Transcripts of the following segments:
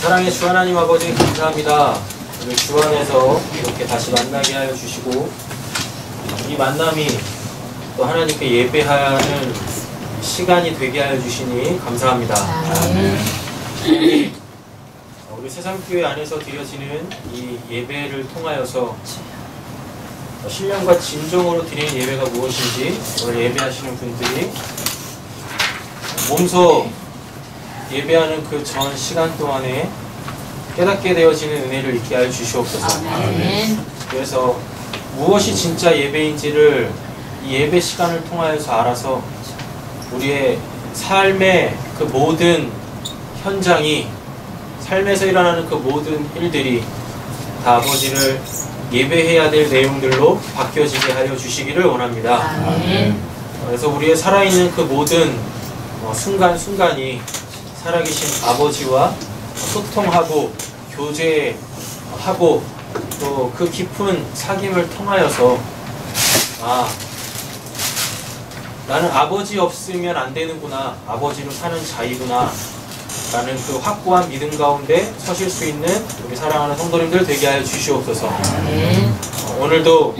사랑의 주 하나님 아버지 감사합니다. 우리 주 안에서 이렇게 다시 만나게 하여 주시고 이 만남이 또 하나님께 예배하는 시간이 되게 하여 주시니 감사합니다. 우리 세상교회 안에서 드려지는 이 예배를 통하여서 신령과 진정으로 드리는 예배가 무엇인지 오늘 예배하시는 분들이 몸소 예배하는 그 전 시간 동안에 깨닫게 되어지는 은혜를 있게 하여 주시옵소서. 그래서 무엇이 진짜 예배인지를 이 예배 시간을 통하여서 알아서 우리의 삶의 그 모든 현장이, 삶에서 일어나는 그 모든 일들이 다 아버지를 예배해야 될 내용들로 바뀌어지게 하여 주시기를 원합니다. 그래서 우리의 살아있는 그 모든 순간순간이 살아계신 아버지와 소통하고 교제하고 또 그 깊은 사귐을 통하여서 나는 아버지 없으면 안 되는구나, 아버지로 사는 자이구나 라는 그 확고한 믿음 가운데 서실 수 있는 우리 사랑하는 성도님들 되게 하여 주시옵소서. 오늘도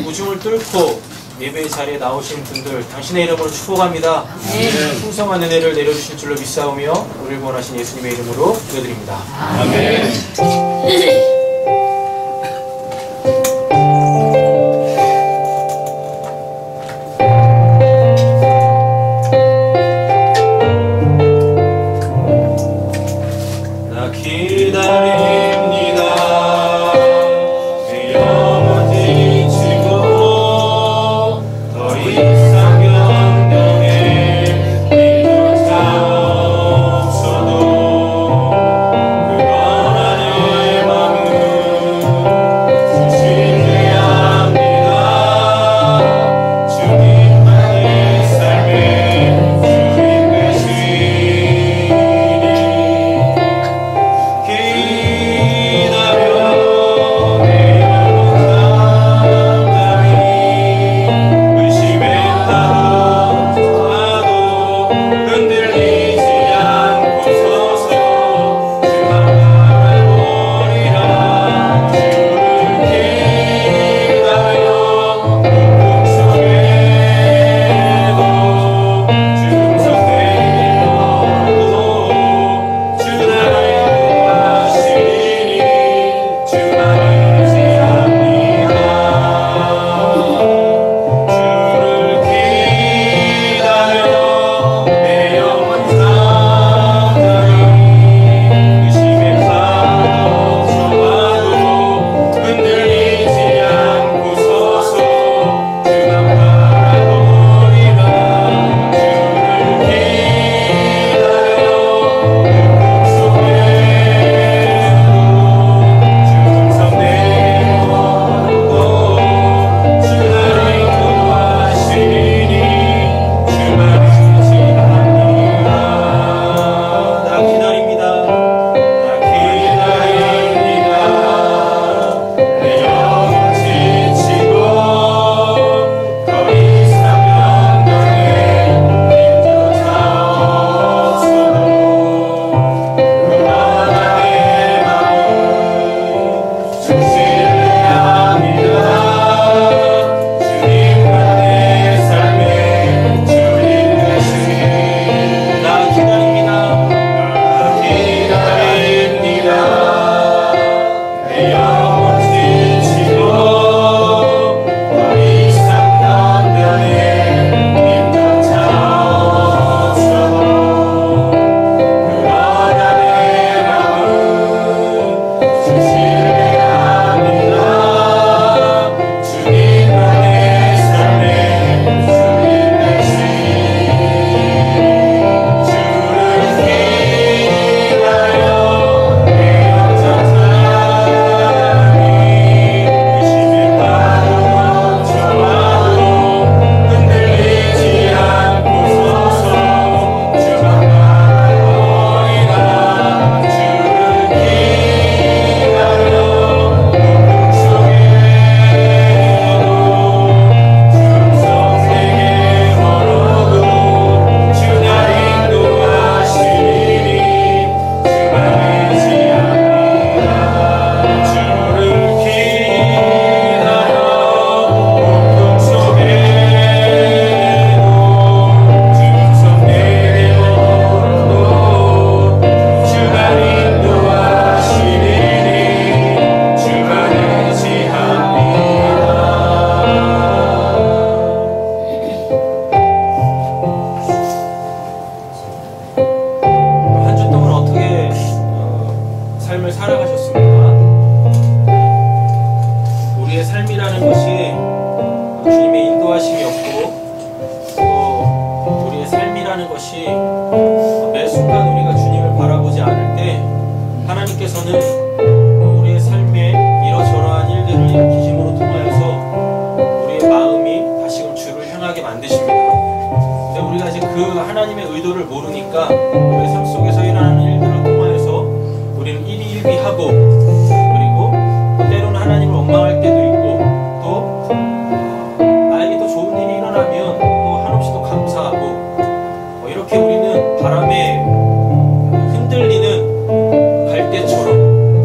우중을 뚫고 예배의 자리에 나오신 분들 당신의 이름으로 축복합니다. 풍성한 은혜를 내려주실 줄로 믿사오며 우리를 구원하신 예수님의 이름으로 기도드립니다. 아멘. 나 기다립니다. 내 영혼 지치고 더 이상 변명에 믿을 자 없어도 그건 나의 마음을 살아가셨습니다. 우리의 삶이라는 것이 주님의 인도하심이었고, 또 우리의 삶이라는 것이 매 순간 우리가 주님을 바라보지 않을 때 하나님께서는 우리의 삶에 이러저러한 일들을 일으키심으로 통하여서 우리의 마음이 다시금 주를 향하게 만드십니다. 근데 우리가 이제 그 하나님의 의도를 모르니까 우리의 삶 속에서 일어나는 일들을 통하여서 우리는 일희일비하고, 그리고 때로는 하나님을 원망할 때도 있고, 또 나에게 더 좋은 일이 일어나면 또 한없이 더 감사하고, 이렇게 우리는 바람에 흔들리는 갈대처럼,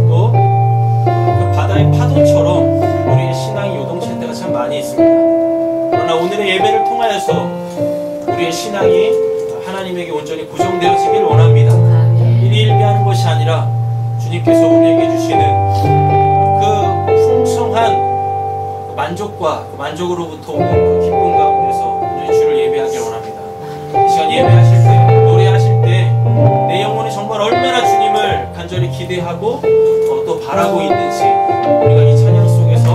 또 그 바다의 파도처럼 우리의 신앙이 요동칠 때가 참 많이 있습니다. 그러나 오늘의 예배를 통하여서 우리의 신앙이 하나님에게 온전히 고정되어지길 원합니다. 일희일비하는 것이 아니라 주님께서 우리에게 주시는 그 풍성한 만족과 만족으로부터 오는 그 기쁨 가운데서 오늘 주를 예배하길 원합니다. 이 시간 예배하실 때, 노래하실 때 내 영혼이 정말 얼마나 주님을 간절히 기대하고 또 바라고 있는지, 우리가 이 찬양 속에서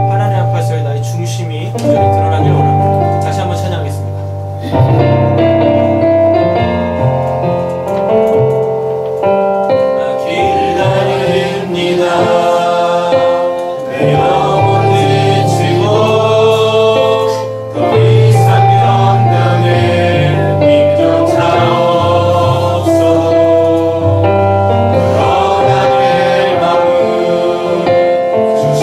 하나님 앞에서의 나의 중심이 온전히 드러나길 원합니다. 다시 한번 찬양하겠습니다. 주시옵소서.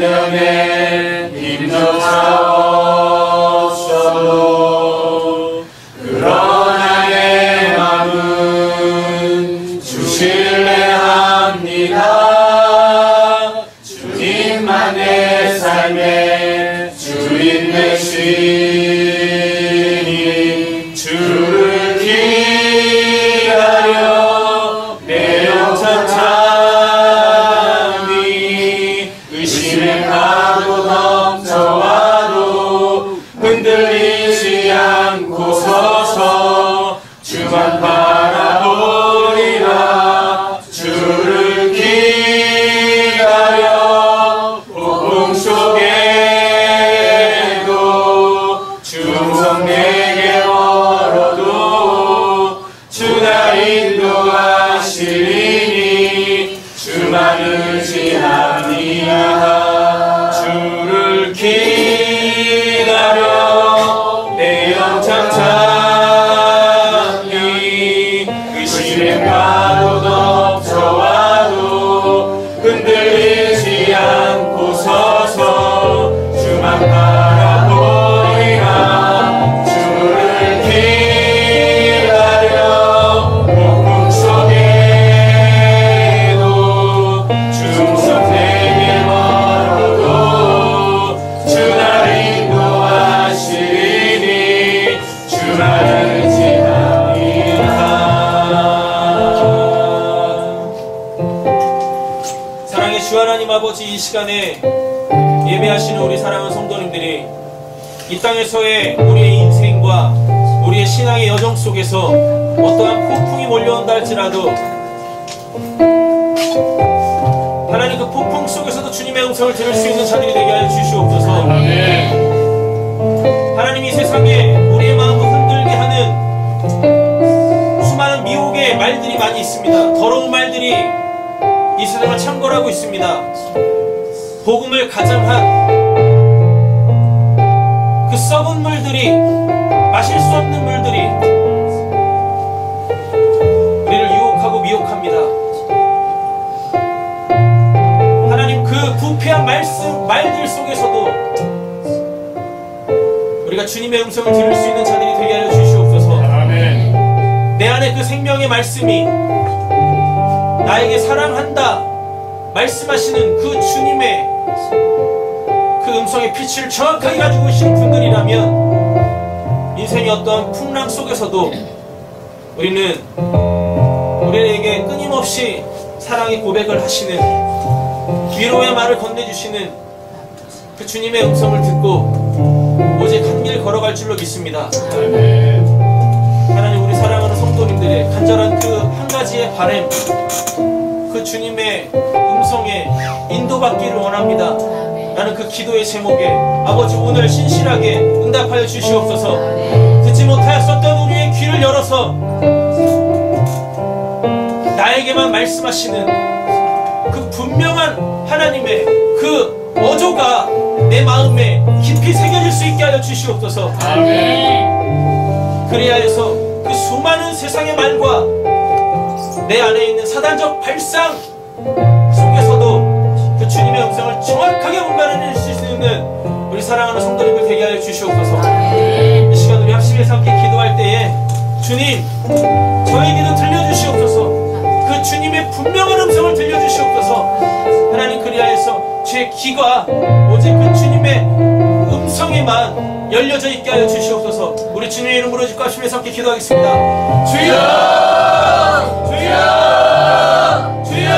주변에 힘조차 없어도 그러나 내 마음은 주 신뢰합니다. 주님만 내 삶의 주인 되시니 주를 기다려 내 영혼 잠이 의심의 파도 넘쳐와도 흔들리지 않고 서서 주만 바라보리라. 주를 기다려 폭풍 속에도 주 음성 내게 멀어도 주 나 인도하시리니 주만 의지합니다. 주를 기다려 내 영장 잠이 의심의 파도 넘쳐와도 흔들리지 않고 서서 주만 바라보리라. 주를 기다려 폭풍 속에도 주 음성 내게 멀어도 주 나 인도하시리니 주만 의지합니다. 사랑의 주 하나님 아버지, 이 시간에 예배하시는 우리 사랑하는 성도님들이 이 땅에서의 우리의 인생과 우리의 신앙의 여정 속에서 어떠한 폭풍이 몰려온다 할지라도 하나님 그 폭풍 속에서도 주님의 음성을 들을 수 있는 자들이 되게 하여 주시옵소서. 하나님, 이 세상에 우리의 마음을 흔들게 하는 수많은 미혹의 말들이 많이 있습니다. 더러운 말들이 이 세상을 창궐하고 있습니다. 복음을 가장한 그 썩은 물들이, 마실 수 없는 물들이 우리를 유혹하고 미혹합니다. 하나님, 그 부패한 말들 속에서도 우리가 주님의 음성을 들을 수 있는 자들이 되게 하여 주시옵소서. 아멘. 내 안에 그 생명의 말씀이 나에게 사랑한다 말씀하시는 그 주님의 그 음성의 빛을 정확하게 가지고 계신 분들이라면 인생의 어떤 풍랑 속에서도 우리는 우리에게 끊임없이 사랑의 고백을 하시는, 위로의 말을 건네주시는 그 주님의 음성을 듣고 오직 한 길 걸어갈 줄로 믿습니다. 하나님, 우리 사랑하는 성도님들의 간절한 그 한 가지의 바람, 그 주님의 음성에 인도받기를 원합니다. 나는 그 기도의 제목에 아버지 오늘 신실하게 응답하여 주시옵소서. 듣지 못하였었던 우리의 귀를 열어서 나에게만 말씀하시는 그 분명한 하나님의 그 어조가 내 마음에 깊이 새겨질 수 있게 하여 주시옵소서. 그래야 해서 그 수많은 세상의 말과 내 안에 있는 사단적 발상 속에서도 그 주님의 음성을 정확하게 분간해낼 수 있는 우리 사랑하는 성도님들 되게 하여 주시옵소서. 이 시간 우리 합심해서 함께 기도할 때에 주님, 저희 기도 들려주시옵소서. 그 주님의 분명한 음성을 들려주시옵소서. 하나님, 그리하여서 제 귀가 오직 그 주님의 음성에만 열려져 있게 하여 주시옵소서. 우리 주님의 이름으로 짓고 합심해서 함께 기도하겠습니다. 주여! 주여! 주여!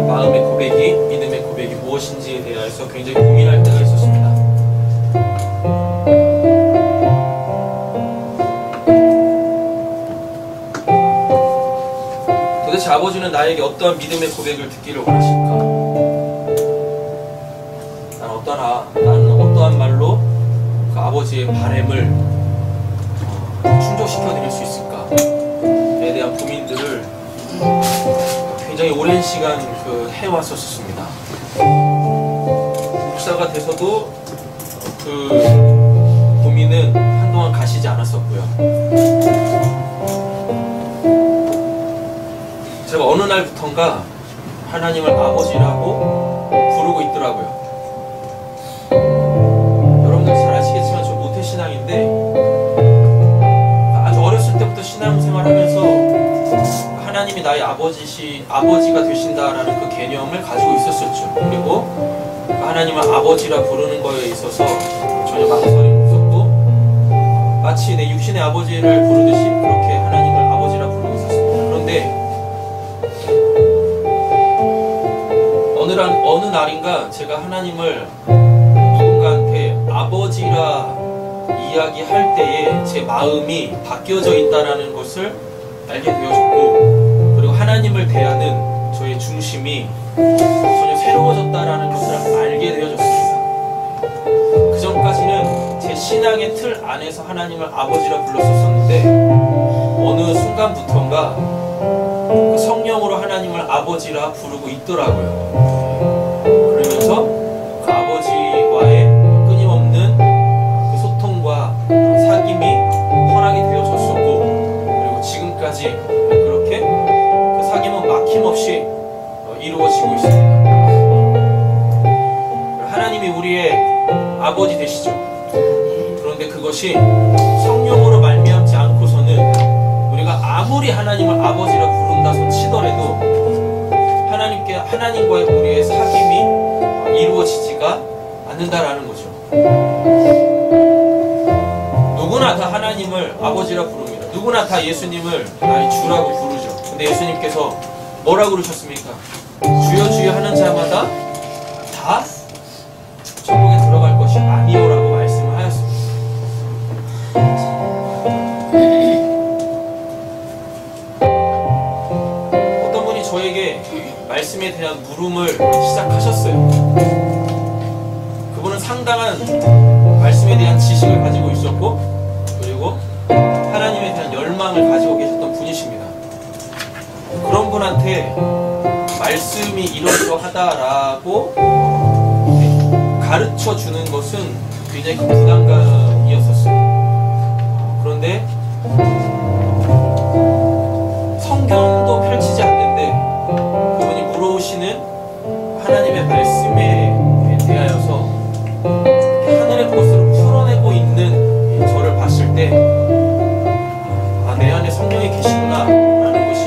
마음의 고백이, 믿음의 고백이 무엇인지에 대해서 굉장히 고민할 때가 있었습니다. 도대체 아버지는 나에게 어떠한 믿음의 고백을 듣기를 원하실까? 나는 어떠한 말로 그 아버지의 바램을 충족시켜 드릴 수 있을까에 대한 고민들을 굉장히 오랜 시간 해왔었습니다. 목사가 돼서도 그 고민은 한동안 가시지 않았었고요. 제가 어느 날부턴가 하나님을 아버지라고 부르고 있더라고요. 여러분들 잘 아시겠지만 저 모태신앙인데 아주 어렸을 때부터 신앙생활하면서 하나님이 나의 아버지가 되신다라는 그 개념을 가지고 있었었죠. 그리고 하나님을 아버지라 부르는 거에 있어서 전혀 망설임이 없었고 마치 내 육신의 아버지를 부르듯이 그렇게 하나님을 아버지라 부르고 있었습니다. 그런데 어느 날인가 제가 하나님을 누군가한테 아버지라 이야기할 때에 제 마음이 바뀌어져 있다는 것을 알게 되어졌고, 그리고 하나님을 대하는 저의 중심이 전혀 새로워졌다는 것을 알게 되어졌습니다. 그 전까지는 제 신앙의 틀 안에서 하나님을 아버지라 불렀었는데 어느 순간부터인가 그 성령으로 하나님을 아버지라 부르고 있더라고요. 그러면서 그 아버지와의 끊임없는 그 소통과 사귐이 허락이 되어졌었고, 그리고 지금까지 그렇게 그 사귐은 막힘없이 이루어지고 있습니다. 하나님이 우리의 아버지 되시죠. 그런데 그것이 성령으로 말미암지 않고서는 우리가 아무리 하나님을 아버지라 부른다고 치더라도 하나님과의 우리의 사귐이 이루어지지가 않는다라는 거죠. 누구나 다 하나님을 아버지라 부릅니다. 누구나 다 예수님을 나의 주라고 부르죠. 근데 예수님께서 뭐라고 그러셨습니까? 주여 주여 하는 자마다 다 천국에 들어갈 것이 아니오라고 말씀을 하였습니다. 어떤 분이 저에게 말씀에 대한 물음을 시작하셨어요. 그분은 상당한 말씀에 대한 지식을 가지고 있었고, 그리고 하나님에 대한 열망을 가지고 계셨던 분이십니다. 그런 분한테 말씀이 이러이러하다라고 가르쳐 주는 것은 굉장히 큰 부담감이었었어요. 그런데 성경도 펼치지 않는데 그분이 물어오시는 하나님의 말씀에 대하여서 하늘의 꽃으로 풀어내고 있는 저를 봤을 때 내 안에 성령이 계시구나 라는 것이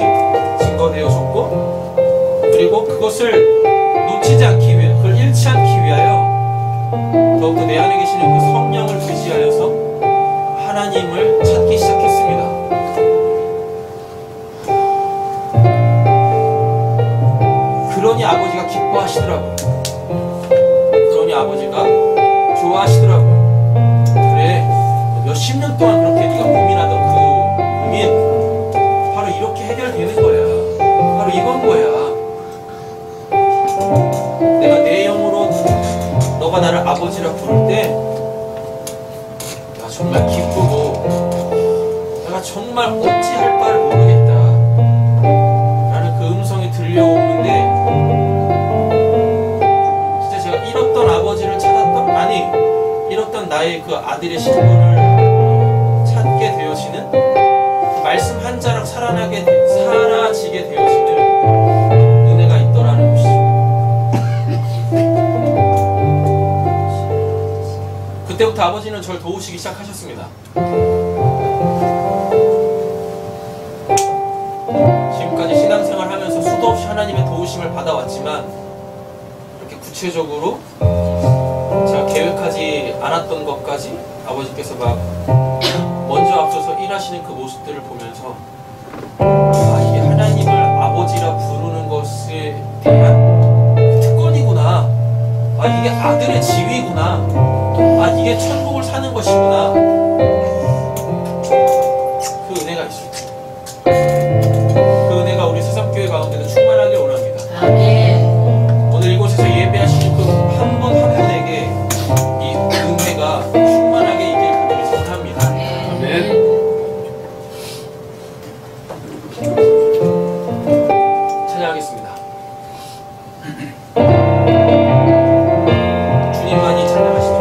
증거되어졌고, 그리고 그것을 놓치지 않기 위해, 그걸 잃지 않기 위하여 더욱더 내 안에 계시는 그 성령을 의지하여서 하나님을 찾기 시작했습니다. 그러니 아버지가 기뻐하시더라고요. 그러니 아버지가 좋아하시더라고요. 그래, 몇십 년 동안 그렇게 네가 고민하던 그 고민 바로 이렇게 해결되는 거야. 바로 이건 거야. 내가 내 영으로 너가 나를 아버지라 부를 때 내가 정말 기쁘고 내가 정말 어찌할 바를 모르겠다 라는 그 음성이 들려오는데, 진짜 제가 잃었던 아버지를 찾았던, 아니 잃었던 나의 그 아들의 신분을 찾게 되어지는, 그 말씀 한 자락 사라지게 되어지는 은혜가 있더라는 것이죠. 그때부터 아버지는 저를 도우시기 시작하셨습니다. 지금까지 신앙생활 하면서 수도 없이 하나님의 도우심을 받아왔지만 이렇게 구체적으로 제가 계획하지 않았던 것까지 아버지께서 막 먼저 앞서서 일하시는 그 모습들을 보면서 이게 하나님을 아버지라 부르는 것에 대한 아, 이게 아들의 지위구나. 아, 이게 천국을 사는 것이구나. 그 은혜가 있습니다. 그 은혜가 우리 새삼교회 가운데도 충만하길 원합니다. 아멘. 오늘 이곳에서 예배하시는 그 한 분 한 분에게 이 은혜가 충만하게 임할 것을 소원합니다. 아멘. 찬양하겠습니다. 주님만이 찬양하시죠.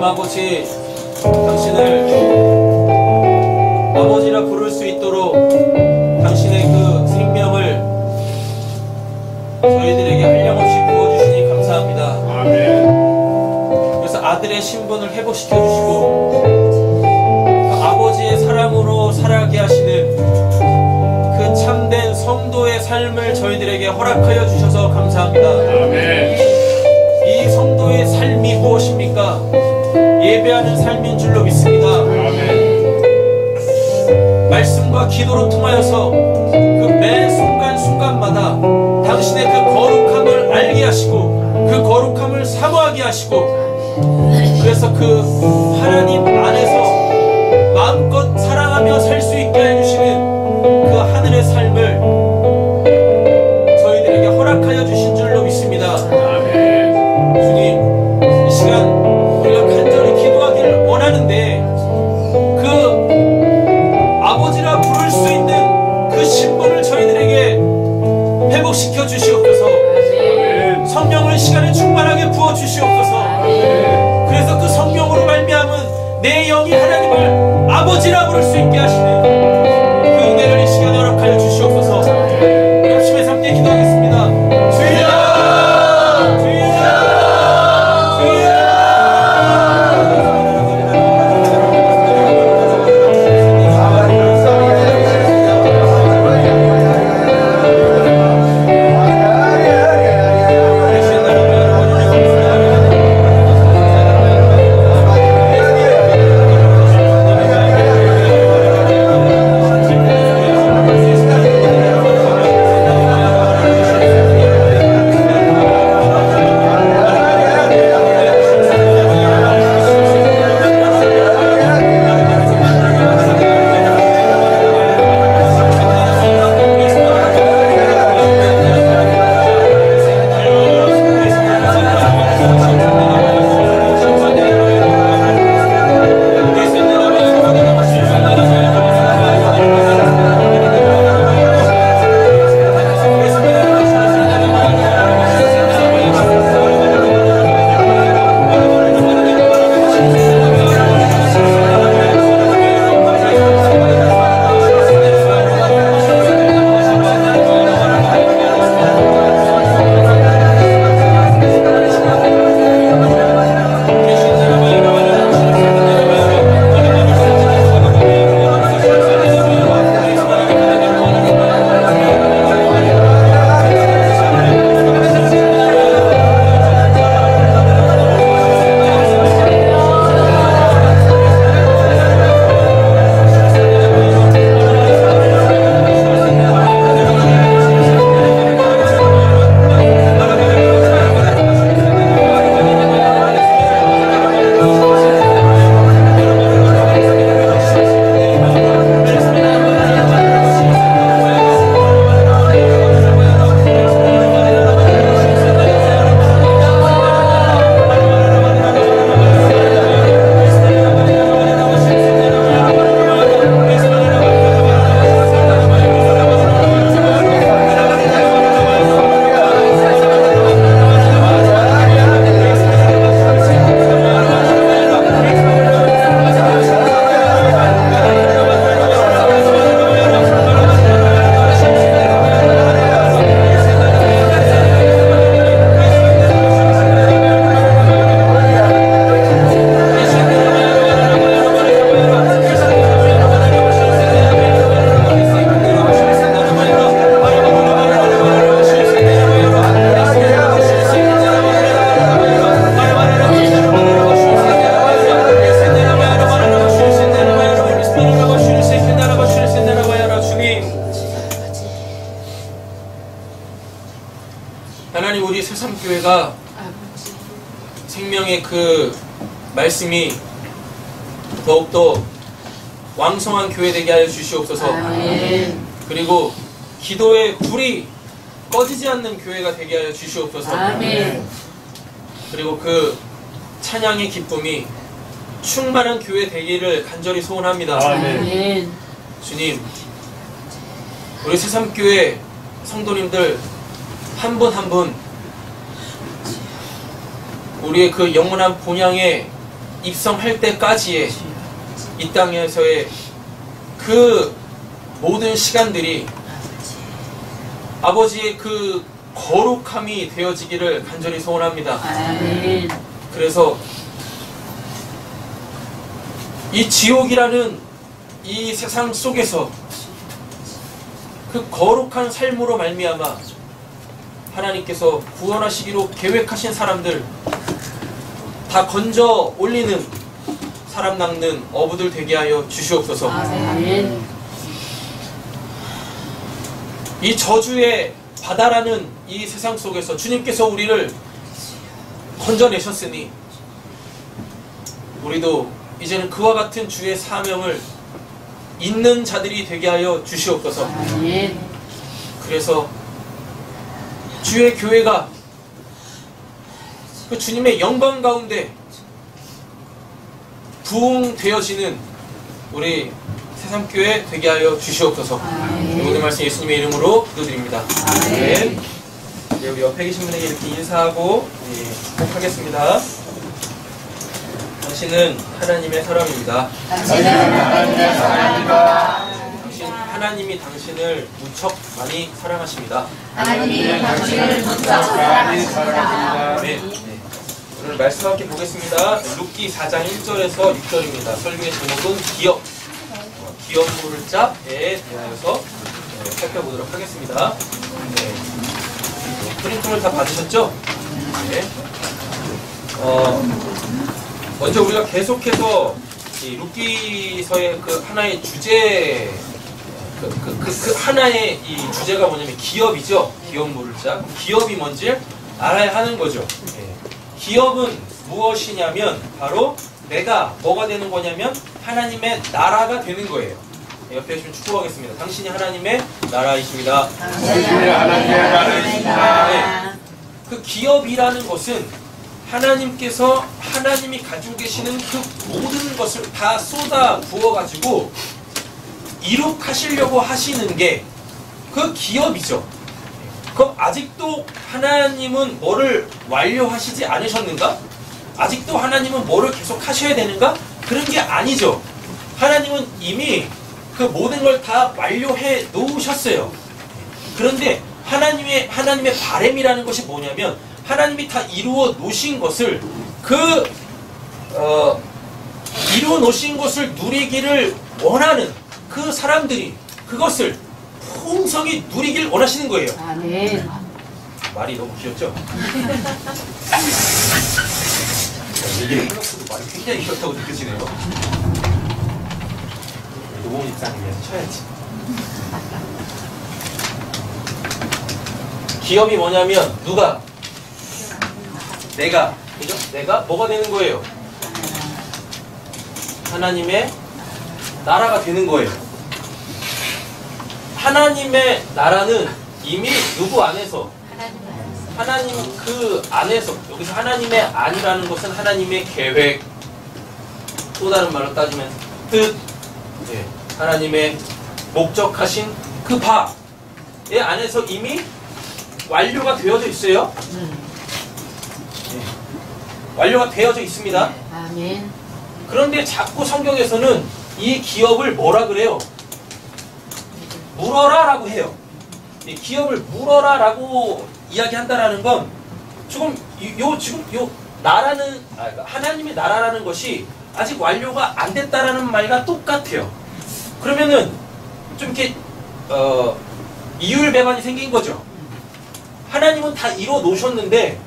아버지, 당신을 아버지라 부를 수 있도록 당신의 그 생명을 저희들에게 한량없이 부어주시니 감사합니다. 아멘. 그래서 아들의 신분을 회복시켜 주시고 아버지의 사랑으로 살아가게 하시는 그 참된 성도의 삶을 저희들에게 허락하여 주셔서 감사합니다. 아멘. 이 성도의 삶이 무엇입니까? 예배하는 삶인 줄로 믿습니다. 아멘. 말씀과 기도로 통하여서 그 매 순간순간마다 당신의 그 거룩함을 알게 하시고 그 거룩함을 사모하게 하시고 그래서 그 하나님 안에서 마음껏 사랑하며 살 수 있게 해주시는 그 하늘의 삶을 저희들에게 허락하여 주신 줄로 믿습니다. 아멘. 주님, 이 시간 우리가 간절히 기도하기를 원하는데 그 아버지라 부를 수 있는 그 신분을 저희들에게 회복시켜 주시옵소서. 성령을 이 시간에 충만하게 부어 주시옵소서. 그래서 그 성령으로 말미암은 내 영이 하나님을 아버지라 부를 수 있게 하시는 그 은혜를 이 시간에 허락하여 주시옵소서. 우리 합심해서 함께 기도하겠습니다. 주여! 주여! 주여! 하나님, 우리 새삼교회가 생명의 그 말씀이 더욱더 왕성한 교회 되게 하여 주시옵소서. 아멘. 그리고 기도의 불이 꺼지지 않는 교회가 되게 하여 주시옵소서. 아멘. 그리고 그 찬양의 기쁨이 충만한 교회 되기를 간절히 소원합니다. 아멘. 주님, 우리 새삼교회 성도님들 한 분 한 분 우리의 그 영원한 본향에 입성할 때까지의 이 땅에서의 그 모든 시간들이 아버지의 그 거룩함이 되어지기를 간절히 소원합니다. 아멘. 그래서 이 지옥이라는 이 세상 속에서 그 거룩한 삶으로 말미암아 하나님께서 구원하시기로 계획하신 사람들 다 건져 올리는 사람 낚는 어부들 되게 하여 주시옵소서. 아멘. 이 저주의 바다라는 이 세상 속에서 주님께서 우리를 건져내셨으니 우리도 이제는 그와 같은 주의 사명을 있는 자들이 되게 하여 주시옵소서. 아멘. 그래서 주의 교회가 그 주님의 영광 가운데 부흥되어지는 우리 새삼교회 되게 하여 주시옵소서. 아멘. 모든 말씀 예수님의 이름으로 기도드립니다. 아멘. 네, 우리 옆에 계신 분에게 이렇게 인사하고 축복하겠습니다. 당신은 하나님의 사람입니다. 당신은 하나님의 사랑입니다. 하나님이 당신을 무척 많이 사랑하십니다. 하나님이 당신을 무척 사랑하십니다. 네. 오늘 말씀 함께 보겠습니다. 룻기 4장 1절에서 6절입니다. 설교의 제목은 기업. 기업 물자에 대하여서 살펴보도록 하겠습니다. 네. 프린트를 다 받으셨죠? 네. 먼저 우리가 계속해서 이 룻기서의 그 하나의 주제, 그 하나의 이 주제가 뭐냐면 기업이죠. 기업 물자. 기업이 뭔지 알아야 하는 거죠. 네. 기업은 무엇이냐면 바로 내가 뭐가 되는 거냐면 하나님의 나라가 되는 거예요. 옆에 계시면 축복하겠습니다. 당신이 하나님의 나라이십니다. 당신이 하나님의 나라이십니다. 네. 그 기업이라는 것은 하나님께서 하나님이 가지고 계시는 그 모든 것을 다 쏟아 부어가지고 이룩하시려고 하시는 게 그 기업이죠. 그럼 아직도 하나님은 뭐를 완료하시지 않으셨는가? 아직도 하나님은 뭐를 계속 하셔야 되는가? 그런 게 아니죠. 하나님은 이미 그 모든 걸 다 완료해 놓으셨어요. 그런데 하나님의 바람이라는 것이 뭐냐면 하나님이 다 이루어 놓으신 것을 이루어 놓으신 것을 누리기를 원하는 그 사람들이 그것을 풍성히 누리길 원하시는 거예요. 아멘. 말이 너무 귀엽죠? 이게 생각보다 말이 굉장히 귀엽다고 느껴지네요. 노원 입장이면 쳐야지. 기업이 뭐냐면 누가? 내가. 그죠? 내가 뭐가 되는 거예요? 하나님의 나라가 되는 거예요. 하나님의 나라는 이미 누구 안에서? 하나님 그 안에서. 여기서 하나님의 안이라는 것은 하나님의 계획, 또 다른 말로 따지면 뜻, 네. 하나님의 목적하신 그 바의 안에서 이미 완료가 되어져 있어요. 네. 완료가 되어져 있습니다. 아멘. 그런데 자꾸 성경에서는 이 기업을 뭐라 그래요? 물어라 라고 해요. 이 기업을 물어라 라고 이야기한다라는 건 지금 요 나라는 하나님의 나라라는 것이 아직 완료가 안 됐다라는 말과 똑같아요. 그러면은 좀 이렇게 이율배반이 생긴 거죠. 하나님은 다 이루어 놓으셨는데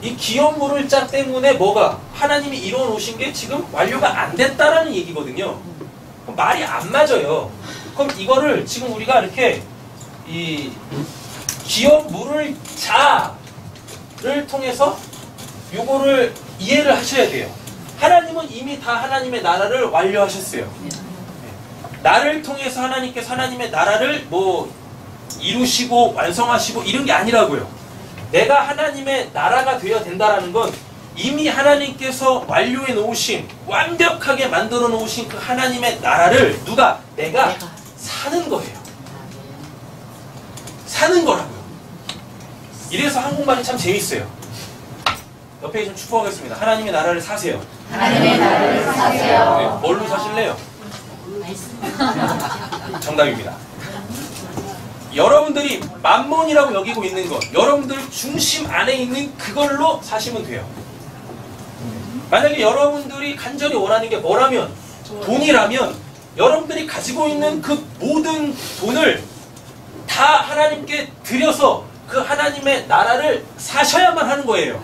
이 기업물을 자 때문에 뭐가 하나님이 이루어 놓으신 게 지금 완료가 안 됐다라는 얘기거든요. 그럼 말이 안 맞아요. 그럼 이거를 지금 우리가 이렇게 이 기업물을 자를 통해서 요거를 이해를 하셔야 돼요. 하나님은 이미 다 하나님의 나라를 완료하셨어요. 나를 통해서 하나님께서 하나님의 나라를 뭐 이루시고 완성하시고 이런 게 아니라고요. 내가 하나님의 나라가 되어야 된다라는 건 이미 하나님께서 완료해 놓으신, 완벽하게 만들어 놓으신 그 하나님의 나라를 내가 사는 거예요. 사는 거라고요. 이래서 한국말이 참 재밌어요. 옆에 좀 축복하겠습니다. 하나님의 나라를 사세요. 하나님의 나라를 사세요. 네, 뭘로 사실래요? 정답입니다. 여러분들이 만몬이라고 여기고 있는 것, 여러분들 중심 안에 있는 그걸로 사시면 돼요. 만약에 여러분들이 간절히 원하는 게 뭐라면, 돈이라면 여러분들이 가지고 있는 그 모든 돈을 다 하나님께 드려서 그 하나님의 나라를 사셔야만 하는 거예요.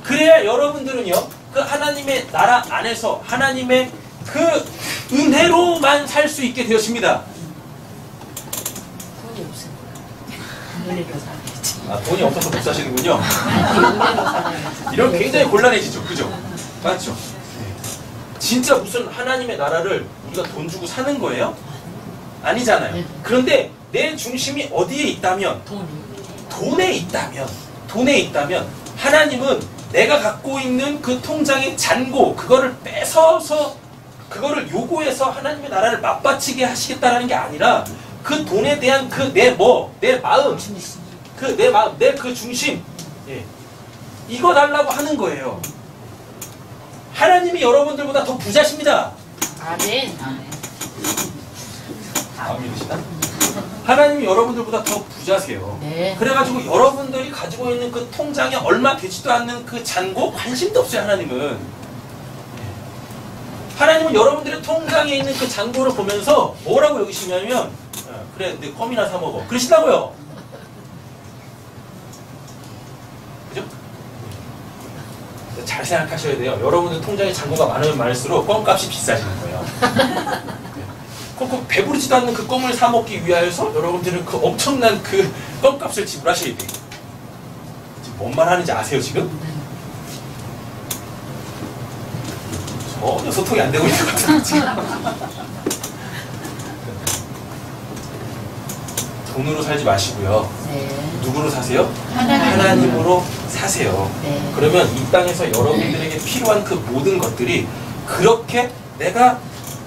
그래야 여러분들은요, 그 하나님의 나라 안에서 하나님의 그 은혜로만 살 수 있게 되었습니다. 돈이 없으니까 은혜로 살아야지. 아, 돈이 없어서 못 사시는군요. 은혜로 살아야지. 이런 굉장히 곤란해지죠. 그죠? 맞죠? 진짜 무슨 하나님의 나라를 우리가 돈 주고 사는 거예요? 아니잖아요. 그런데 내 중심이 어디에 있다면, 돈에 있다면 하나님은 내가 갖고 있는 그 통장의 잔고, 그거를 뺏어서 그거를 요구해서 하나님의 나라를 맞바치게 하시겠다라는 게 아니라 그 돈에 대한 그 내 마음, 내 그 중심, 예. 이거 달라고 하는 거예요. 하나님이 여러분들보다 더 부자십니다. 아멘. 아멘이시다. 하나님이 여러분들보다 더 부자세요. 네. 그래가지고 여러분들이 가지고 있는 그 통장에 얼마 되지도 않는 그 잔고 관심도 없어요. 하나님은 여러분들의 통장에 있는 그 잔고를 보면서 뭐라고 여기시냐면, 그래 내 껌이나 사 먹어 그러시다고요. 그죠? 잘 생각하셔야 돼요. 여러분들 통장에 잔고가 많으면 많을수록 껌값이 비싸지는 거예요. 꼭 배부르지도 않는 그 껌을 사 먹기 위하여서 여러분들은 그 엄청난 그 껌값을 지불하셔야 돼요. 지금 뭔 말 하는지 아세요 지금? 전혀 소통이 안 되고 있는 것 같아요 지금. 돈으로 살지 마시고요. 네. 누구로 사세요? 하나님. 하나님으로 사세요. 네. 그러면 이 땅에서 여러분들에게 필요한 그 모든 것들이 그렇게 내가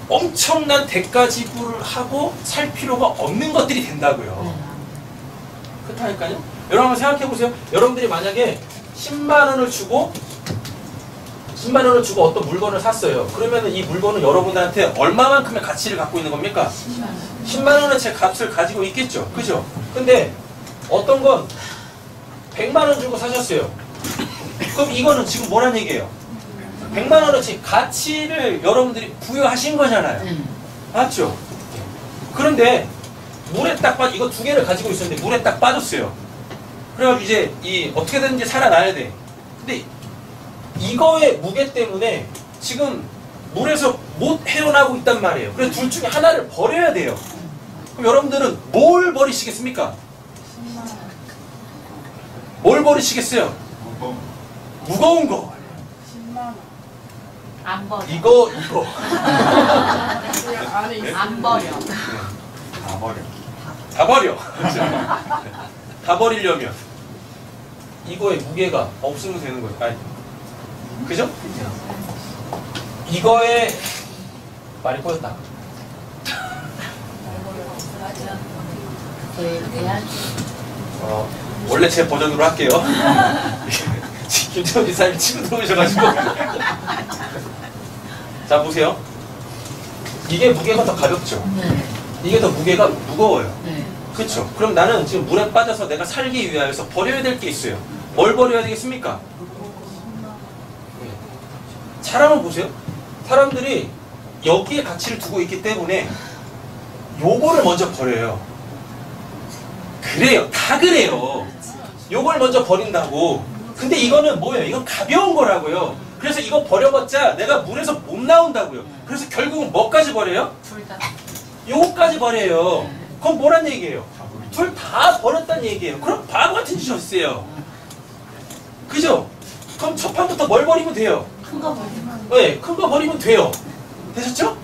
엄청난 대가 지불을 하고 살 필요가 없는 것들이 된다고요. 그렇다니까요. 여러분 한번 생각해 보세요. 여러분들이 만약에 10만 원을 주고 어떤 물건을 샀어요. 그러면 이 물건은 여러분들한테 얼마만큼의 가치를 갖고 있는 겁니까? 10만 원어치의 값을 가지고 있겠죠. 그죠? 근데 어떤 건 100만 원 주고 사셨어요. 그럼 이거는 지금 뭐란 얘기예요? 100만 원어치 가치를 여러분들이 부여하신 거잖아요. 맞죠? 그런데 물에 딱 이거 두 개를 가지고 있었는데 물에 딱 빠졌어요. 그래가지고 이제 어떻게 되는지 살아나야 돼. 근데 이거의 무게 때문에 지금 물에서 못 헤어나고 있단 말이에요. 그래서 둘 중에 하나를 버려야 돼요. 그럼 여러분들은 뭘 버리시겠습니까? 뭘 버리시겠어요? 무거운 거. 안 버려. 이거. 안 버려. 다 버려. 다 버리려면 이거의 무게가 없으면 되는 거예요. 아니, 그죠? 이거의 말이 꼬였다. 원래 제 버전으로 할게요. 김태훈 지사님 치고 들어오셔가지고. 자, 보세요. 이게 무게가 더 가볍죠? 이게 더 무게가 무거워요. 그렇죠? 그럼 나는 지금 물에 빠져서 내가 살기 위하여서 버려야 될 게 있어요. 뭘 버려야 되겠습니까? 잘 한번 보세요. 사람들이 여기에 가치를 두고 있기 때문에 요거를 먼저 버려요. 그래요. 다 그래요. 요걸 먼저 버린다고. 근데 이거는 뭐예요? 이건 가벼운 거라고요. 그래서 이거 버려봤자 내가 물에서 못 나온다고요. 그래서 결국은 뭐까지 버려요? 둘 다. 요거까지 버려요. 그럼 뭐란 얘기예요? 둘 다 버렸단 얘기예요. 그럼 바보 같은 짓이 어딨어요? 그죠? 그럼 첫 판부터 뭘 버리면 돼요? 큰 거 버리면. 네, 큰 거 버리면 돼요. 되셨죠?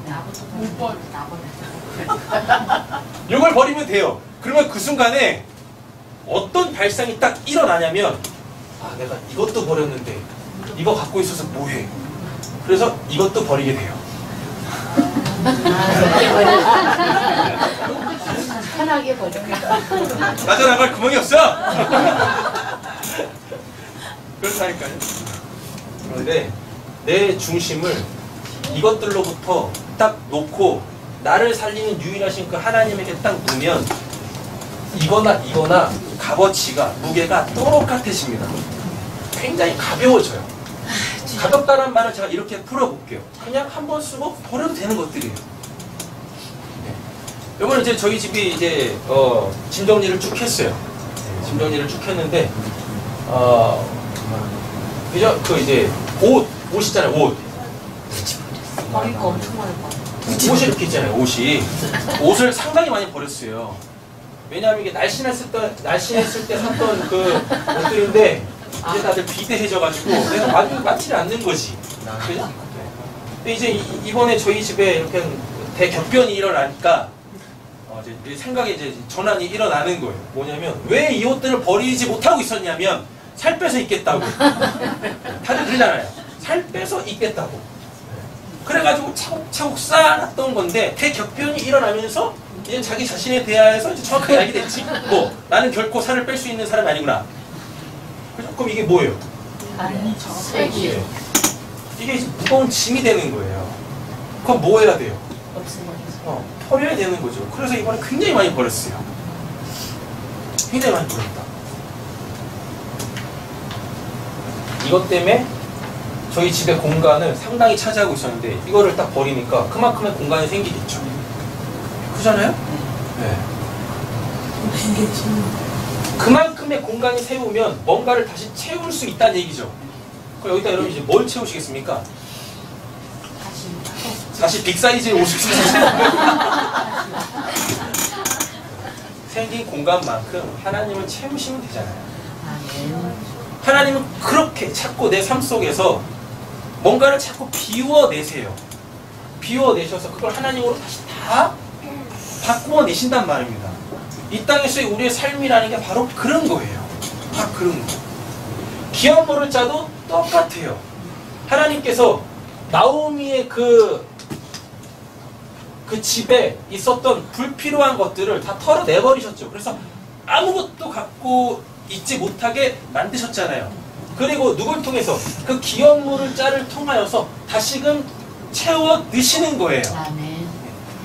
못 버려. 나 버려. 요걸 버리면 돼요. 그러면 그 순간에 어떤 발상이 딱 일어나냐면, 아, 내가 이것도 버렸는데 이거 갖고 있어서 뭐해? 그래서 이것도 버리게 돼요. 편하게 버려. 빠져나갈 구멍이 없어! 그렇다니까요. 그런데 내 중심을 이것들로부터 딱 놓고 나를 살리는 유일하신 그 하나님에게 딱 놓으면 이거나 값어치가 무게가 똑같아집니다. 굉장히 가벼워져요. 가볍다는 말을 제가 이렇게 풀어볼게요. 그냥 한 번 쓰고 버려도 되는 것들이에요. 이번에 이제 저희 집이 이제 짐 정리를 쭉 했어요. 짐 정리를 쭉 했는데 그죠? 그 이제 옷 있잖아요. 버릴 거 엄청 많을 거 같아. 옷이 이렇게 있잖아요. 옷을 상당히 많이 버렸어요. 왜냐하면 이게 날씬했을 때 샀던 그 옷들인데 이제 다들 비대해져가지고 내가 맞지 않는 거지. 그죠? 근데 이제 이번에 저희 집에 이렇게 대격변이 일어나니까 이제 생각에 이제 전환이 일어나는 거예요. 뭐냐면 왜 이 옷들을 버리지 못하고 있었냐면 살 빼서 입겠다고. 다들 그러잖아요. 살 빼서 입겠다고. 그래가지고 차곡차곡 쌓아놨던 건데 대격변이 일어나면서 이제 자기 자신에 대하여서 이제 정확하게 알게 됐지. 나는 결코 살을 뺄 수 있는 사람이 아니구나. 그럼 이게 뭐예요? 쓰레기. 이게 이제 무거운 짐이 되는 거예요. 그럼 뭐 해야 돼요? 버려야 되는 거죠. 그래서 이번에 굉장히 많이 버렸어요. 굉장히 많이 버렸다. 이것 때문에 저희 집의 공간을 상당히 차지하고 있었는데 이거를 딱 버리니까 그만큼의 공간이 생기겠죠. 그잖아요? 네. 그만큼의 공간이 세우면 뭔가를 다시 채울 수 있다는 얘기죠. 그럼 여기다 여러분 이제 뭘 채우시겠습니까? 다시 빅사이즈의 옷을 생긴 공간만큼 하나님을 채우시면 되잖아요. 하나님은 그렇게 자꾸 내 삶 속에서 뭔가를 자꾸 비워내세요. 비워내셔서 그걸 하나님으로 다시 다 바꾸어 내신단 말입니다. 이 땅에서의 우리의 삶이라는 게 바로 그런 거예요. 다 그런 거. 기업 모를 자도 똑같아요. 하나님께서 나오미의 그 집에 있었던 불필요한 것들을 다 털어내버리셨죠. 그래서 아무것도 갖고 있지 못하게 만드셨잖아요. 그리고 누굴 통해서? 그 기업물을 자를 통하여서 다시금 채워 넣으시는 거예요.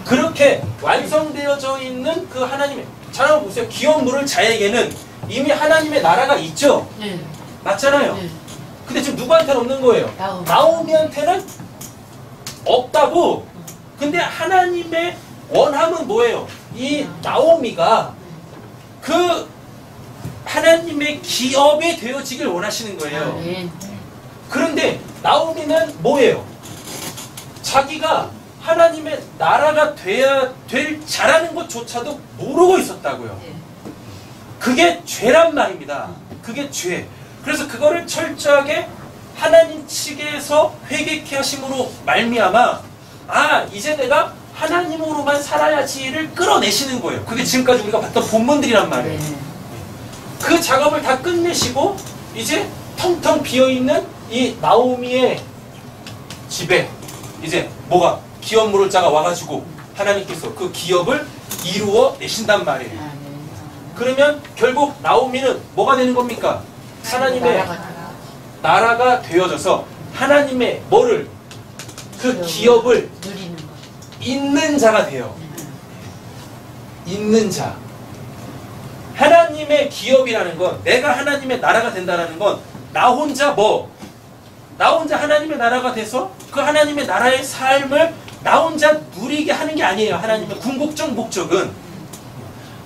그렇게 완성되어져 있는 그 하나님의, 잘 한번 보세요. 기업물을 자에게는 이미 하나님의 나라가 있죠. 맞잖아요. 근데 지금 누구한테는 없는 거예요? 나오미한테는 없다고. 근데 하나님의 원함은 뭐예요? 이 나오미가 그 하나님의 기업이 되어지길 원하시는 거예요. 그런데 나오미는 뭐예요? 자기가 하나님의 나라가 돼야 될 자라는 것조차도 모르고 있었다고요. 그게 죄란 말입니다. 그게 죄. 그래서 그거를 철저하게 하나님 측에서 회개케 하심으로 말미암아 이제 내가 하나님으로만 살아야지를 끌어내시는 거예요. 그게 지금까지 우리가 봤던 본문들이란 말이에요. 그 작업을 다 끝내시고 이제 텅텅 비어있는 이 나오미의 집에 이제 뭐가 기업물을 자가 와가지고 하나님께서 그 기업을 이루어 내신단 말이에요. 그러면 결국 나오미는 뭐가 되는 겁니까? 하나님의 나라가 되어져서 하나님의 뭐를? 그 기업을 있는 자가 돼요. 있는 자. 하나님의 기업이라는 건, 내가 하나님의 나라가 된다는 건 나 혼자 나 혼자 하나님의 나라가 돼서 그 하나님의 나라의 삶을 나 혼자 누리게 하는 게 아니에요. 하나님의 궁극적 목적은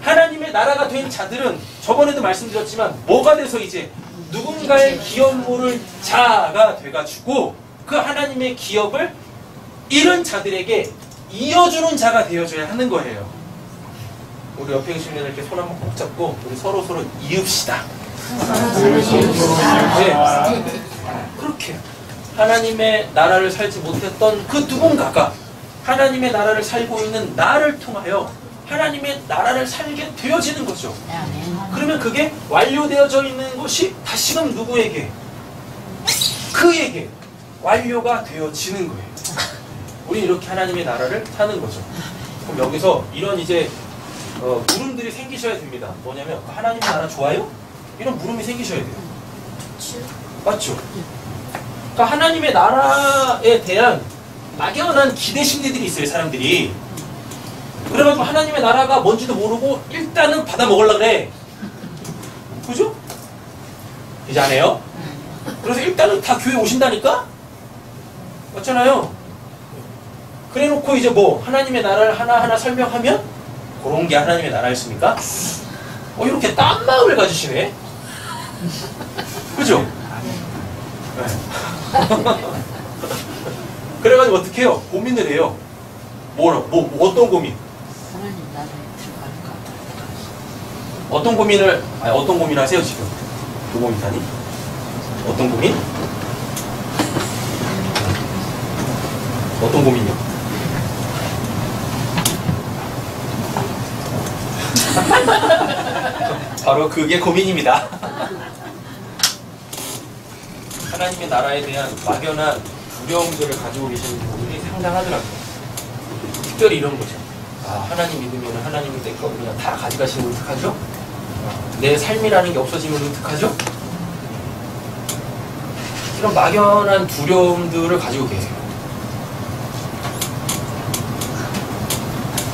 하나님의 나라가 된 자들은 저번에도 말씀드렸지만 뭐가 돼서 이제 누군가의 기업물을 자가 돼가지고 그 하나님의 기업을 잃은 자들에게 이어주는 자가 되어줘야 하는 거예요. 우리 옆에 계신 분들 이렇게 손 한번 꼭 잡고 우리 서로 이읍시다. 네. 그렇게 하나님의 나라를 살지 못했던 그 누군가가 하나님의 나라를 살고 있는 나를 통하여 하나님의 나라를 살게 되어지는 거죠. 그러면 그게 완료되어져 있는 것이 다시금 누구에게? 그에게 완료가 되어지는 거예요. 우리 이렇게 하나님의 나라를 사는 거죠. 그럼 여기서 이런 이제 물음들이 생기셔야 됩니다. 뭐냐면 하나님의 나라 좋아요? 이런 물음이 생기셔야 돼요. 맞죠? 그러니까 하나님의 나라에 대한 막연한 기대 심리들이 있어요, 사람들이. 그래가지고 하나님의 나라가 뭔지도 모르고 일단은 받아 먹으려고 그래. 그죠? 이제 안 해요? 그래서 일단은 다 교회 오신다니까? 맞잖아요. 그래 놓고 이제 뭐 하나님의 나라를 하나하나 설명하면 그런 게 하나님의 나라였습니까? 이렇게 딴 마음을 가지시네. 그죠? 네. 그래가지고 어떻게 해요? 고민을 해요. 어떤 고민? 하나님 나라에 들어갈까? 어떤 고민을 하세요, 지금? 도모이사님? 어떤 고민? 어떤 고민이요? 바로 그게 고민입니다. 하나님의 나라에 대한 막연한 두려움들을 가지고 계시는 분들이 상당하더라고요. 특별히 이런 거죠. 하나님 믿으면 하나님이 내 거 그냥 다 가져가시면 어떡하죠? 내 삶이라는 게 없어지면 어떡하죠? 이런 막연한 두려움들을 가지고 계세요.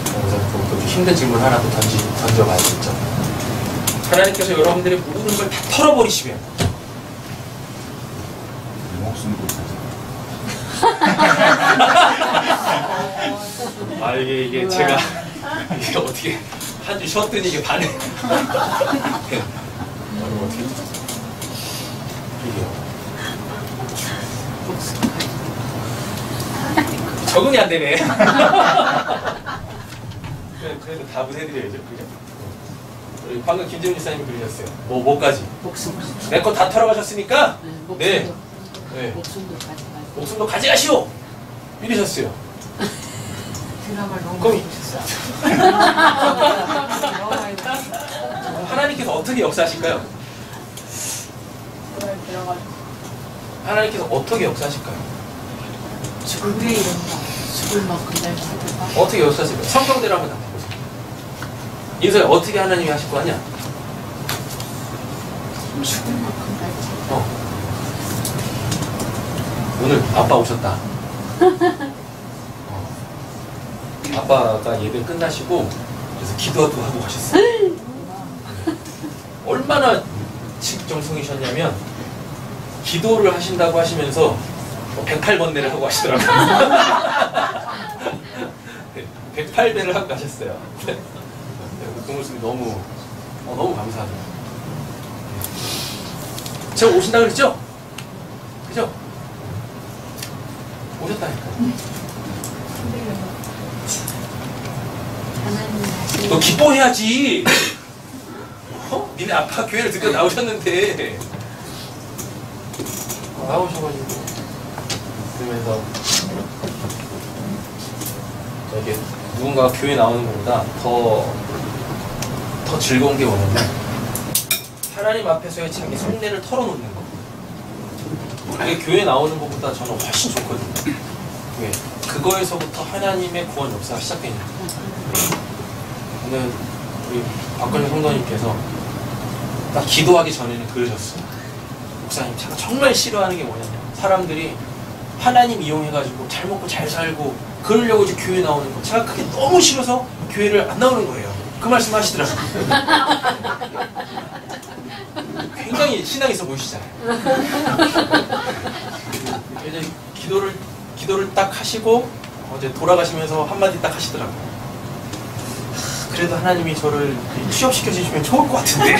그래서 또 힘든 질문 하나 또 던져봐야겠죠. 하나님께서 여러분들의 모든 걸 다 털어버리시면 목숨도 이게 제가 이게 어떻게 한 주 쉬었더니 이게 반응 어떻게 이게요. 적응이 안 되네. 그래도 답은 해드려야죠. 그죠? 우리 방금 김재훈 지사님이 그러셨어요. 뭐까지? 목숨. 내 거 다 털어가셨으니까 네. 네. 목숨도 가져가지고. 목숨도 가져가시오! 이러셨어요. 드라마를 너무 그럼 많이 봤어요. 하나님께서 어떻게 역사하실까요? 하나님께서 어떻게 역사하실까요? 죽을 때 이런 거. 죽을 만큼 날 받을까? 어떻게 역사하실까요? 성경대로 한번 답해보세요. 인서야, 어떻게 하나님이 하실 거 아니야? 죽을 만큼 날 받을까? 오늘 아빠 오셨다. 아빠가 예배 끝나시고 그래서 기도도 하고 가셨어요. 얼마나 직정성이셨냐면 기도를 하신다고 하시면서 108번뇌를 하고 하시더라고요. 108배를 하고 가셨어요. 그 모습이 너무 감사하더라고요. 제가 오신다 그랬죠? 그죠? 오셨다니까요. 하나님 하시는 너 기뻐해야지. 니네 아빠 교회를 드디어 나오셨는데. 나오셔가지고 그러면서 이게 누군가 교회 나오는 것보다 더 즐거운 게 뭐냐면 하나님 앞에서의 자기 속내를 털어놓는 거. 그게 교회 나오는 것보다 저는 훨씬 좋거든요. 왜? 그거에서부터 하나님의 구원 역사가 시작되는 거예요. 오늘 우리 박건희 성도님께서 딱 기도하기 전에는 그러셨어요. 목사님, 제가 정말 싫어하는 게 뭐냐면 사람들이 하나님 이용해가지고 잘 먹고 잘 살고 그러려고 이제 교회 나오는 거. 제가 그게 너무 싫어서 교회를 안 나오는 거예요. 그 말씀 하시더라고요. 굉장히 신앙 있어 보이시잖아요. 이제 기도를 딱 하시고 이제 돌아가시면서 한마디 딱 하시더라고요. 그래도 하나님이 저를 취업시켜 주시면 좋을 것 같은데.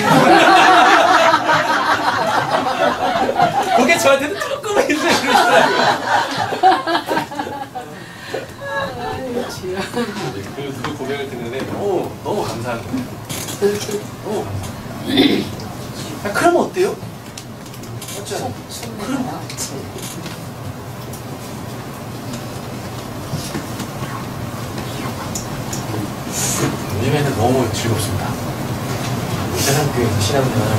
그게 저한테는 조금은 그러시더라고요. 그 고백을 듣는데 너무 감사한 거예요. 너무 감사해요. 그러면 어때요? 맞잖아요. 그럼 요즘에는 너무 즐겁습니다. 세상교회에서 신앙생활을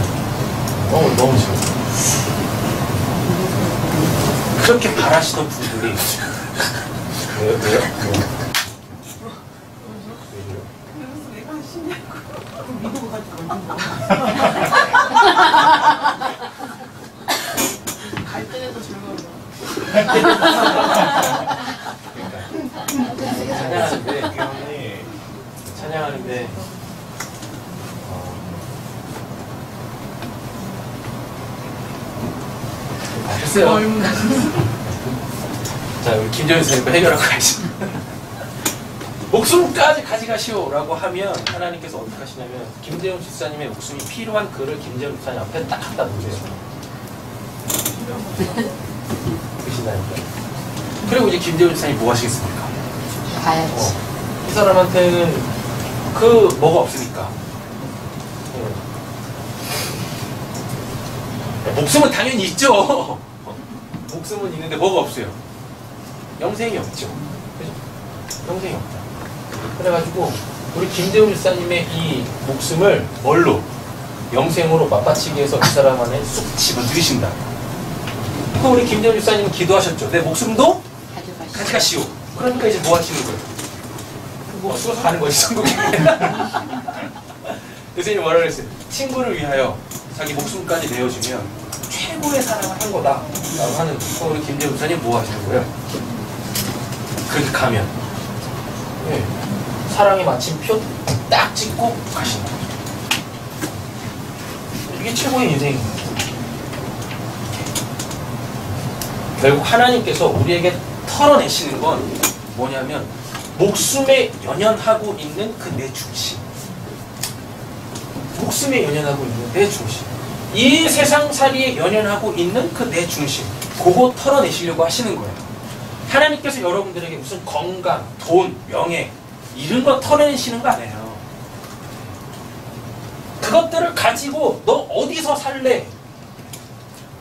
너무 즐겁습니다. 그렇게 바라시던 분들이 왜요? 갈 때도 즐거워. 찬양하는데 글쎄요. 자, 우리 김정일 선생님 해결하고 가야지. 목숨까지 가져가시오라고 하면 하나님께서 어떻게 하시냐면 김재훈 집사님의 목숨이 필요한 글을 김재훈 집사님 앞에 딱 갖다 놓으세요. 그러신다니까. 그리고 이제 김재훈 집사님이 뭐 하시겠습니까? 가야지. 이 사람한테는 그 뭐가 없으니까. 목숨은 당연히 있죠. 목숨은 있는데 뭐가 없어요? 영생이 없죠. 그죠? 영생이 없다. 그래가지고 우리 김재훈 집사님의 이 목숨을 뭘로? 영생으로 맞받치기 위해서 이 사람 안에 쑥 집어넣으신다. 그 우리 김재훈 집사님은 기도하셨죠. 내 목숨도 가져가시오. 그러니까 이제 뭐 하시는 거예요? 뭐 죽어서 가는 거지, 천국에. 선생님이 뭐라 그랬어요? 친구를 위하여 자기 목숨까지 내어주면 최고의 사랑을 한 거다 라고 하는 우리 김재훈 집사님 뭐 하시는 거예요? 그렇게 가면 사랑의 마침표 딱 찍고 가시는 거죠. 이게 최고의 인생입니다. 결국 하나님께서 우리에게 털어내시는 건 뭐냐면 목숨에 연연하고 있는 그 내 중심. 목숨에 연연하고 있는 내 중심. 이 세상살이에 연연하고 있는 그 내 중심. 그거 털어내시려고 하시는 거예요. 하나님께서 여러분들에게 무슨 건강, 돈, 명예 이런 거 털어내시는 거 아니에요. 그것들을 가지고 너 어디서 살래?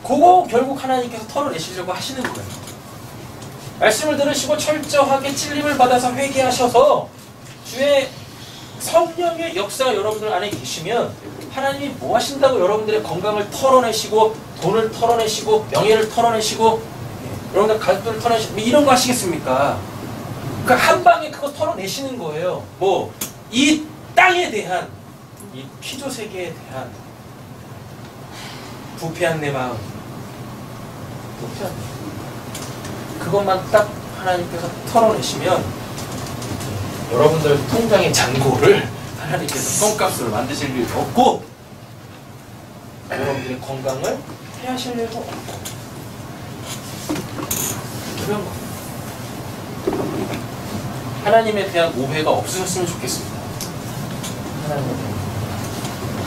그거 결국 하나님께서 털어내시려고 하시는 거예요. 말씀을 들으시고 철저하게 찔림을 받아서 회개하셔서 주의 성령의 역사가 여러분들 안에 계시면 하나님이 뭐 하신다고 여러분들의 건강을 털어내시고 돈을 털어내시고 명예를 털어내시고 여러분들 가족들을 털어내시고 이런 거 하시겠습니까? 그러니까 한 방에 그거 털어내시는 거예요. 뭐 이 땅에 대한 이 피조 세계에 대한 부패한 내 마음, 부패한 그것만 딱 하나님께서 털어내시면 여러분들 통장의 잔고를 하나님께서 똥값으로 만드실 일도 없고 여러분들의 건강을 해하실 일도 없고 그런 거. 하나님에 대한 오해가 없으셨으면 좋겠습니다.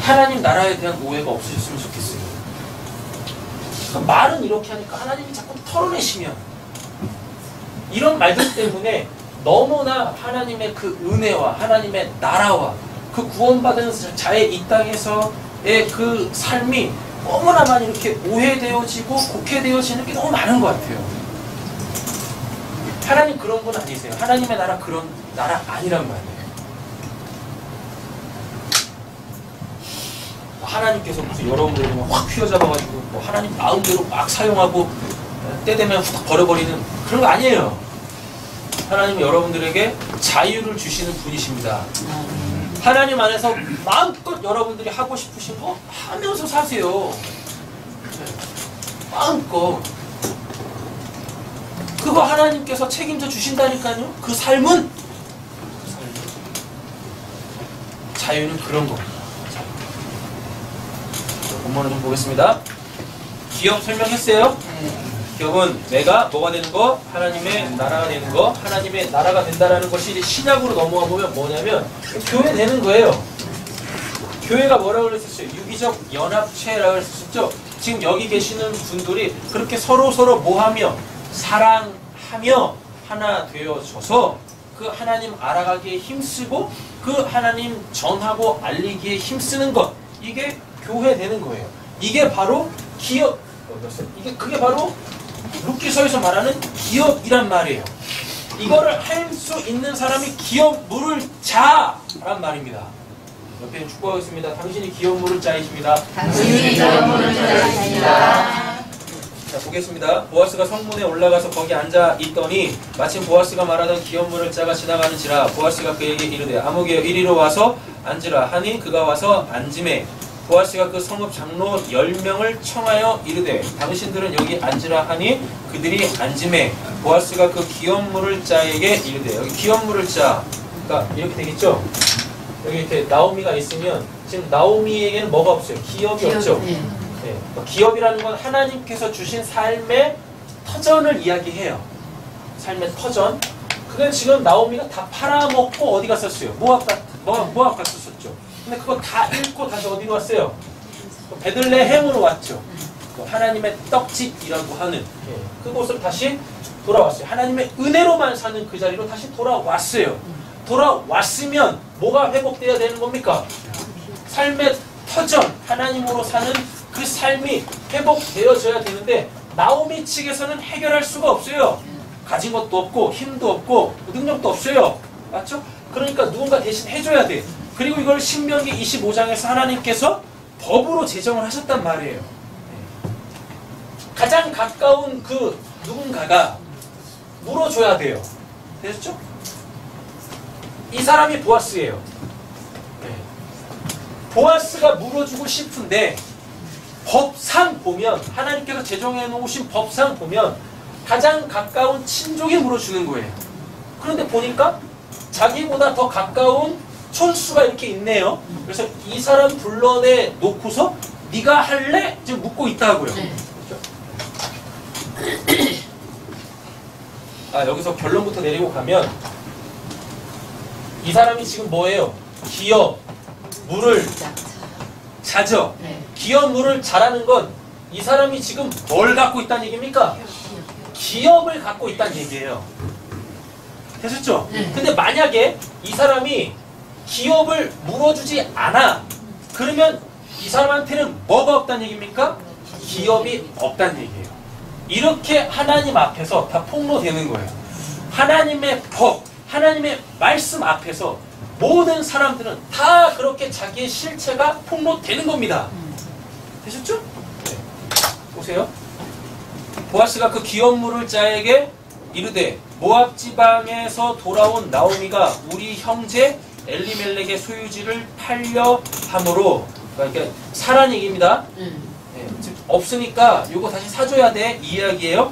하나님 나라에 대한 오해가 없으셨으면 좋겠어요. 그러니까 말은 이렇게 하니까 하나님이 자꾸 털어내시면 이런 말들 때문에 너무나 하나님의 그 은혜와 하나님의 나라와 그 구원받은 자의 이 땅에서의 그 삶이 너무나 많이 이렇게 오해되어지고 곡해되어지는 게 너무 많은 것 같아요. 하나님 그런 분 아니세요. 하나님의 나라 그런 나라 아니란 말이에요. 하나님께서 무슨 여러분들을 확 휘어잡아가지고 뭐 하나님 마음대로 막 사용하고 때 되면 훅 버려버리는 그런 거 아니에요. 하나님은 여러분들에게 자유를 주시는 분이십니다. 하나님 안에서 마음껏 여러분들이 하고 싶으신 거 하면서 사세요. 마음껏. 그거 하나님께서 책임져 주신다니까요. 그 삶은 자유는 그런 겁니다. 본문을 좀 보겠습니다. 기업 설명했어요. 기업은 내가 뭐가 되는 거? 하나님의 나라가 되는 거. 하나님의 나라가 된다라는 것이 이제 신약으로 넘어가 보면 뭐냐면 교회 되는 거예요. 교회가 뭐라고 그랬었어요? 유기적 연합체라고 그랬었죠. 지금 여기 계시는 분들이 그렇게 서로 뭐하며 사랑하며 하나 되어져서 그 하나님 알아가기에 힘쓰고 그 하나님 전하고 알리기에 힘쓰는 것, 이게 교회 되는 거예요. 이게 바로 기업, 그게 바로 룻기서에서 말하는 기업이란 말이에요. 이거를 할 수 있는 사람이 기업 물을 자란 말입니다. 옆에 축복하겠습니다. 당신이 기업 물을 자이십니다. 당신이 기업 물을 자이십니다. 자, 보겠습니다. 보아스가 성문에 올라가서 거기 앉아 있더니 마침 보아스가 말하던 기업물을 자가 지나가는지라. 보아스가 그에게 이르되 아무개여 이리로 와서 앉으라 하니 그가 와서 앉음에 보아스가 그 성읍 장로 10명을 청하여 이르되 당신들은 여기 앉으라 하니 그 그들이 앉음에 보아스가 그 기업 물을 자에게 이르되, 여기 기업 물을 자, 그러니까 이렇게 되겠죠? 여기 이렇게 나오미가 있으면 지금 나오미에게는 뭐가 없어요? 기업이 없죠? 네. 네. 기업이라는 건 하나님께서 주신 삶의 터전을 이야기해요. 삶의 터전. 그건 지금 나오미가 다 팔아먹고 어디 갔었어요? 모압 갔었죠. 근데 그거 다 잃고 다시 어디로 왔어요? 베들레헴으로 왔죠. 하나님의 떡집이라고 하는 그곳으로 다시 돌아왔어요. 하나님의 은혜로만 사는 그 자리로 다시 돌아왔어요. 돌아왔으면 뭐가 회복되어야 되는 겁니까? 삶의 터전, 하나님으로 사는 그 삶이 회복되어져야 되는데 나오미 측에서는 해결할 수가 없어요. 가진 것도 없고 힘도 없고 능력도 없어요. 맞죠? 그러니까 누군가 대신 해줘야 돼. 그리고 이걸 신명기 25장에서 하나님께서 법으로 제정을 하셨단 말이에요. 가장 가까운 그 누군가가 물어줘야 돼요. 되셨죠? 이 사람이 보아스예요. 보아스가 물어주고 싶은데 법상 보면, 하나님께서 제정해 놓으신 법상 보면 가장 가까운 친족이 물어주는 거예요. 그런데 보니까 자기보다 더 가까운 촌수가 이렇게 있네요. 그래서 이 사람 불러내 놓고서 네가 할래? 지금 묻고 있다고요. 네. 여기서 결론부터 내리고 가면 이 사람이 지금 뭐예요? 기업, 물을 자죠. 네. 기업, 물을 자라는 건 이 사람이 지금 뭘 갖고 있다는 얘기입니까? 기업을 갖고 있다는 얘기예요. 되셨죠? 네. 근데 만약에 이 사람이 기업을 물어주지 않아, 그러면 이 사람한테는 뭐가 없다는 얘기입니까? 기업이 없다는 얘기예요. 이렇게 하나님 앞에서 다 폭로되는 거예요. 하나님의 법, 하나님의 말씀 앞에서 모든 사람들은 다 그렇게 자기의 실체가 폭로되는 겁니다. 되셨죠? 네. 보세요. 보아스가 그 기업 물을 자에게 이르되, 모압 지방에서 돌아온 나오미가 우리 형제 엘리멜렉의 소유지를 팔려 함으로, 그러니까 사란 얘기입니다. 네, 즉 없으니까 이거 다시 사줘야 돼, 이 이야기예요.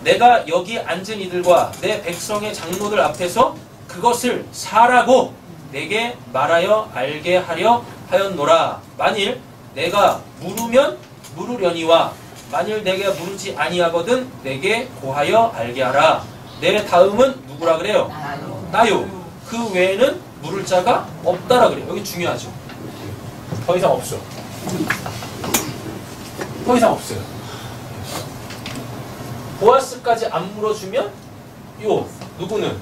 내가 여기 앉은 이들과 내 백성의 장로들 앞에서 그것을 사라고 내게 말하여 알게 하려 하였노라. 만일 내가 물으면 물으려니와 만일 내가 물으지 아니하거든 내게 고하여 알게 하라. 내 다음은 누구라 그래요? 나요. 그 외에는 물을 자가 없다라 그래요. 여기 중요하죠. 더 이상 없어. 더 이상 없어요. 보아스까지 안 물어주면 누구는?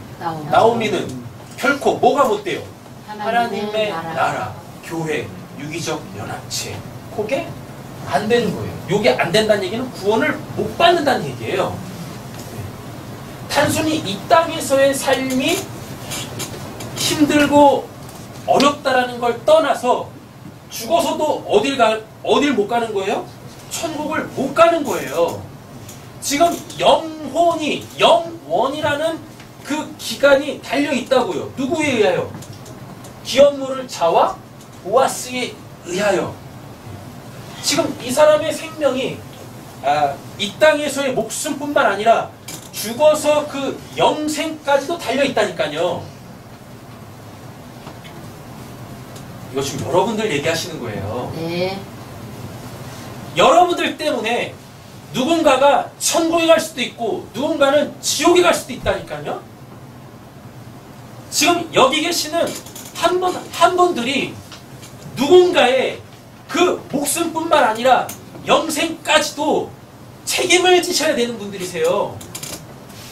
나오미는 결코 뭐가 못 돼요? 하나님의 나라, 교회, 유기적 연합체. 그게 안 되는 거예요. 이게 안 된다는 얘기는 구원을 못 받는다는 얘기예요. 단순히 이 땅에서의 삶이 힘들고 어렵다라는 걸 떠나서 죽어서도 어딜 못 가는 거예요? 천국을 못 가는 거예요. 지금 영원이라는 그 기간이 달려 있다고요. 누구에 의하여? 기업물을 자와 보아스에 의하여. 지금 이 사람의 생명이 이 땅에서의 목숨뿐만 아니라 죽어서 그 영생까지도 달려 있다니까요. 이거 지금 여러분들 얘기하시는 거예요. 네. 여러분들 때문에 누군가가 천국에 갈 수도 있고 누군가는 지옥에 갈 수도 있다니까요. 지금 여기 계시는 한 분들이 누군가의 그 목숨뿐만 아니라 영생까지도 책임을 지셔야 되는 분들이세요.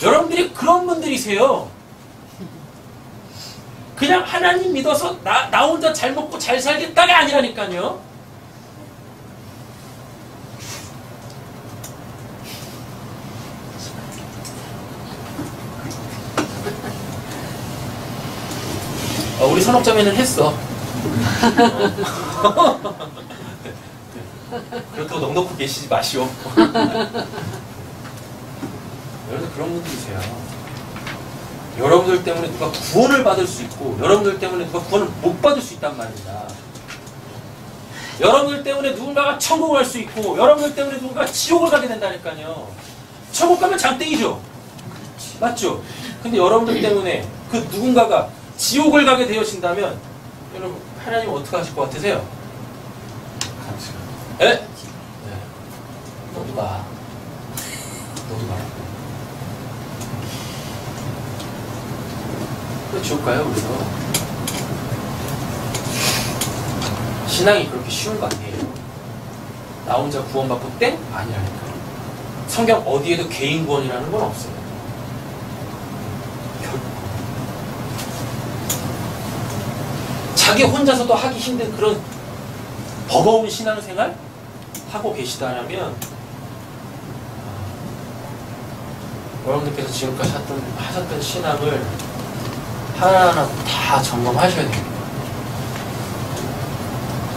여러분들이 그런 분들이세요. 그냥 하나님 믿어서 나 혼자 잘 먹고 잘 살겠다가 아니라니까요. 우리 선옥자매는 했어. 그렇다고 넉넉히 계시지 마시오. 여러분들 그런 분들이세요. 여러분들 때문에 누가 구원을 받을 수 있고 여러분들 때문에 누가 구원을 못 받을 수 있단 말입니다. 여러분들 때문에 누군가가 천국을 갈 수 있고 여러분들 때문에 누군가가 지옥을 가게 된다니까요. 천국 가면 장땡이죠. 맞죠? 근데 여러분들 때문에 그 누군가가 지옥을 가게 되어진다면 여러분 하나님 어떻게 하실 것 같으세요? 에? 네. 너도 가. 너도 가라고. 왜 지옥 가요? 그래서 신앙이 그렇게 쉬운 거 아니에요. 나 혼자 구원받고 땡? 아니라니까요. 성경 어디에도 개인 구원이라는 건 없어요. 자기 혼자서도 하기 힘든 그런 버거운 신앙생활 하고 계시다면 여러분들께서 지금까지 하셨던 신앙을 하나하나 다 점검하셔야 됩니다.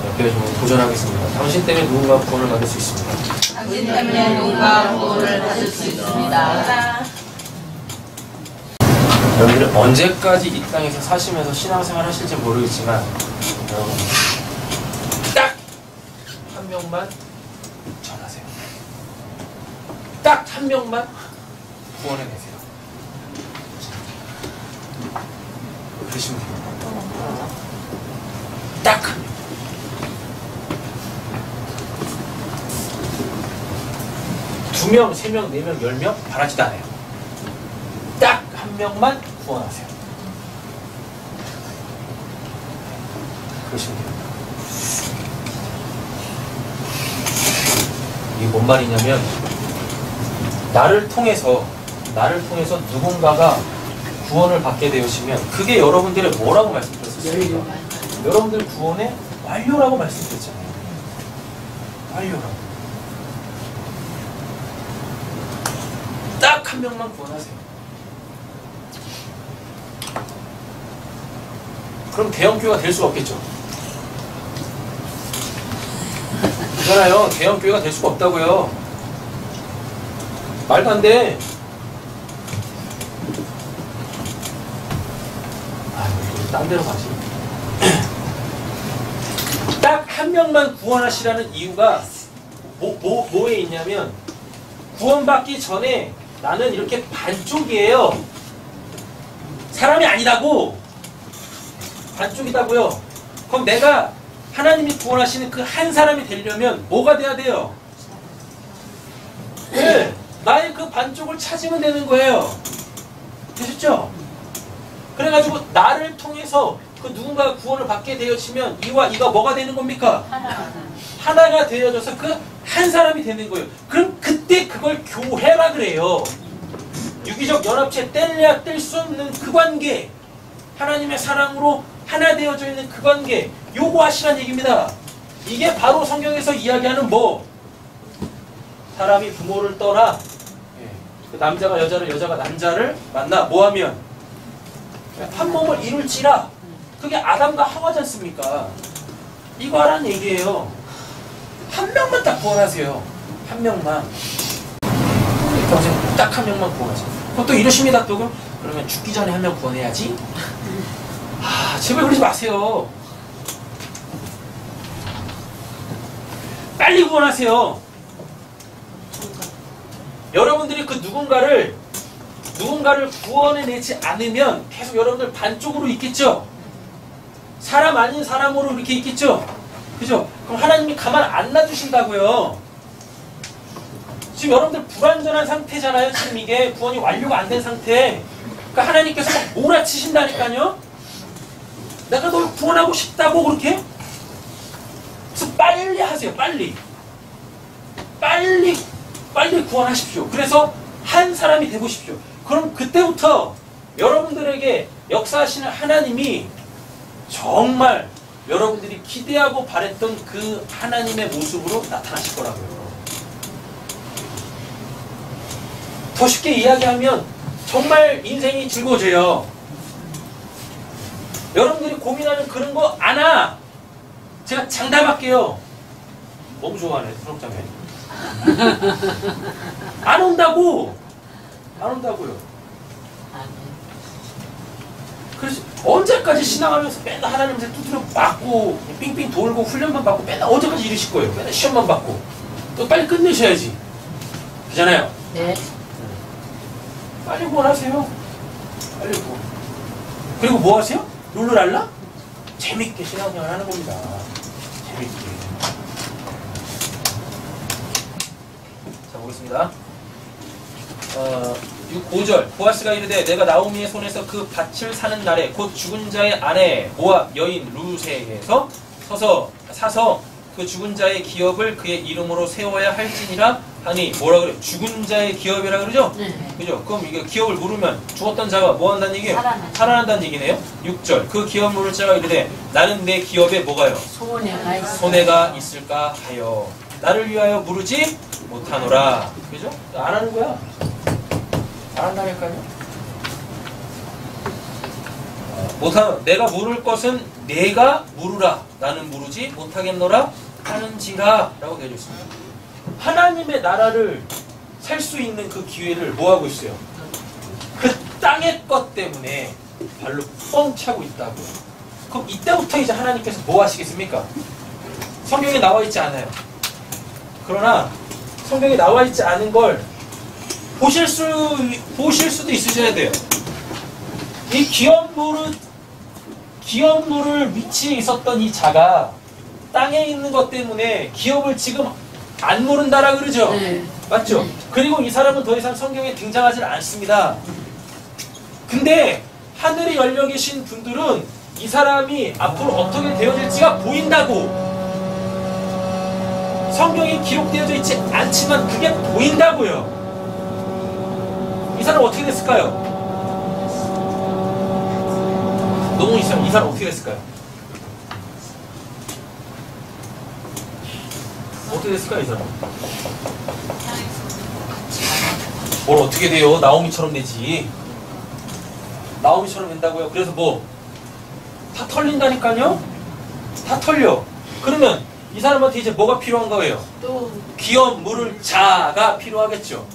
옆에 좀 도전하겠습니다. 당신 때문에 누군가 구원을 받을 수 있습니다. 당신 때문에 누군가 구원을 받을 수 있습니다. 여러분들은 언제까지 이 땅에서 사시면서 신앙생활 하실지 모르겠지만 여러분 딱 한 명만 전하세요. 딱 한 명만 구원해내세요. 그러시면 됩니다. 딱 한 명. 두 명, 세 명, 네 명, 10명 바라지도 않아요. 딱 한 명만 구원하세요. 그러시면 됩니다. 이게 뭔 말이냐면 나를 통해서 누군가가 구원을 받게 되시면 그게 여러분들의 뭐라고 말씀드렸습니까? 여러분들 구원의 완료라고 말씀드렸잖아요. 완료라고. 딱 한 명만 구원하세요. 그럼 대형교회가 될 수가 없겠죠. 그잖아요. 대형교회가 될 수가 없다고요. 말도 안 돼. 아유, 딴 데로 가지. 딱 한 명만 구원하시라는 이유가 뭐에 있냐면 구원받기 전에 나는 이렇게 반쪽이에요. 사람이 아니라고. 반쪽이다고요. 그럼 내가 하나님이 구원하시는 그 한 사람이 되려면 뭐가 돼야 돼요? 네, 나의 그 반쪽을 찾으면 되는 거예요. 되셨죠? 그래가지고 나를 통해서 그 누군가가 구원을 받게 되어지면 이와 이가 뭐가 되는 겁니까? 하나가 되어져서 그 한 사람이 되는 거예요. 그럼 그때 그걸 교회라 그래요. 유기적 연합체 뗄래야 뗄 수 없는 그 관계, 하나님의 사랑으로 하나 되어져 있는 그 관계, 요거 하시란 얘기입니다. 이게 바로 성경에서 이야기하는 뭐? 사람이 부모를 떠나 그 남자가 여자를, 여자가 남자를 만나 뭐하면? 한 몸을 이룰지라. 그게 아담과 하와지 않습니까? 이거 하라는 얘기예요. 한 명만 딱 구원하세요. 한 명만. 평생 딱 한 명만 구원하세요. 그럼 또 이러십니다. 또 그러면 죽기 전에 한 명 구원해야지. 아, 제발 그러지 마세요. 빨리 구원하세요. 여러분들이 그 누군가를 구원해내지 않으면 계속 여러분들 반쪽으로 있겠죠? 사람 아닌 사람으로 이렇게 있겠죠? 그죠? 그럼 하나님이 가만 안 놔두신다고요. 지금 여러분들 불완전한 상태잖아요. 지금 이게 구원이 완료가 안 된 상태. 그러니까 하나님께서 막 몰아치신다니까요. 내가 널 구원하고 싶다고 그렇게? 그래서 빨리 하세요. 빨리 구원하십시오. 그래서 한 사람이 되보십시오. 그럼 그때부터 여러분들에게 역사하시는 하나님이 정말 여러분들이 기대하고 바랬던 그 하나님의 모습으로 나타나실 거라고요. 더 쉽게 이야기하면 정말 인생이 즐거워져요. 여러분들이 고민하는 그런 거 안아. 제가 장담할게요. 너무 좋아하네, 수록자매. 안 온다고. 안 온다고요. 그래서 언제까지 신앙하면서 맨날 하나님한테 두드려 맞고 삥삥 돌고 훈련만 받고 맨날 언제까지 이러실 거예요. 맨날 시험만 받고 또 빨리 끝내셔야지. 그잖아요. 네. 빨리 구원하세요. 빨리 구원. 그리고 뭐 하세요? 룰루랄라? 재밌게 신앙생활 하는 겁니다. 재밌게. 자, 보겠습니다. 5절 보아스가 이르되 내가 나오미의 손에서 그 밭을 사는 날에 곧 죽은 자의 아내 모압 여인 루세에게서 사서 그 죽은 자의 기업을 그의 이름으로 세워야 할지니라 하니 뭐라 그래요? 죽은 자의 기업이라 그러죠? 네. 그죠? 그럼 이게 기업을 물으면 죽었던 자가 뭐 한다는 얘기예요? 살아난다는 얘기네요. 6절 그 기업 물을 자가 이르되 나는 내 기업에 뭐가요? 손해가 있을까 하여 나를 위하여 물으지 못하노라. 그죠? 안 하는 거야. 안 한다니까요. 못하노 내가 물을 것은 내가 물으라. 나는 물으지 못하겠노라 하는지라 라고 되어 있습니다. 하나님의 나라를 살 수 있는 그 기회를 뭐 하고 있어요? 그 땅의 것 때문에 발로 뻥 차고 있다고요. 그럼 이때부터 이제 하나님께서 뭐 하시겠습니까? 성경에 나와 있지 않아요. 그러나 성경에 나와 있지 않은 걸 보실 수도 있으셔야 돼요. 이 기업물을 위치에 있었던 이 자가 땅에 있는 것 때문에 기업을 지금 안 모른다라 그러죠? 네. 맞죠? 그리고 이 사람은 더 이상 성경에 등장하지 않습니다. 근데 하늘이 열려 계신 분들은 이 사람이 앞으로 어떻게 되어질지가 보인다고. 성경에 기록되어져 있지 않지만 그게 보인다고요. 이 사람 어떻게 됐을까요? 너무 이 사람 어떻게 됐을까요? 어떻게 됐을까요, 이 사람? 뭘 어떻게 돼요? 나오미처럼 되지. 나오미처럼 된다고요. 그래서 뭐? 다 털린다니까요? 다 털려. 그러면 이 사람한테 이제 뭐가 필요한 거예요? 또 기업 물을 자가 필요하겠죠.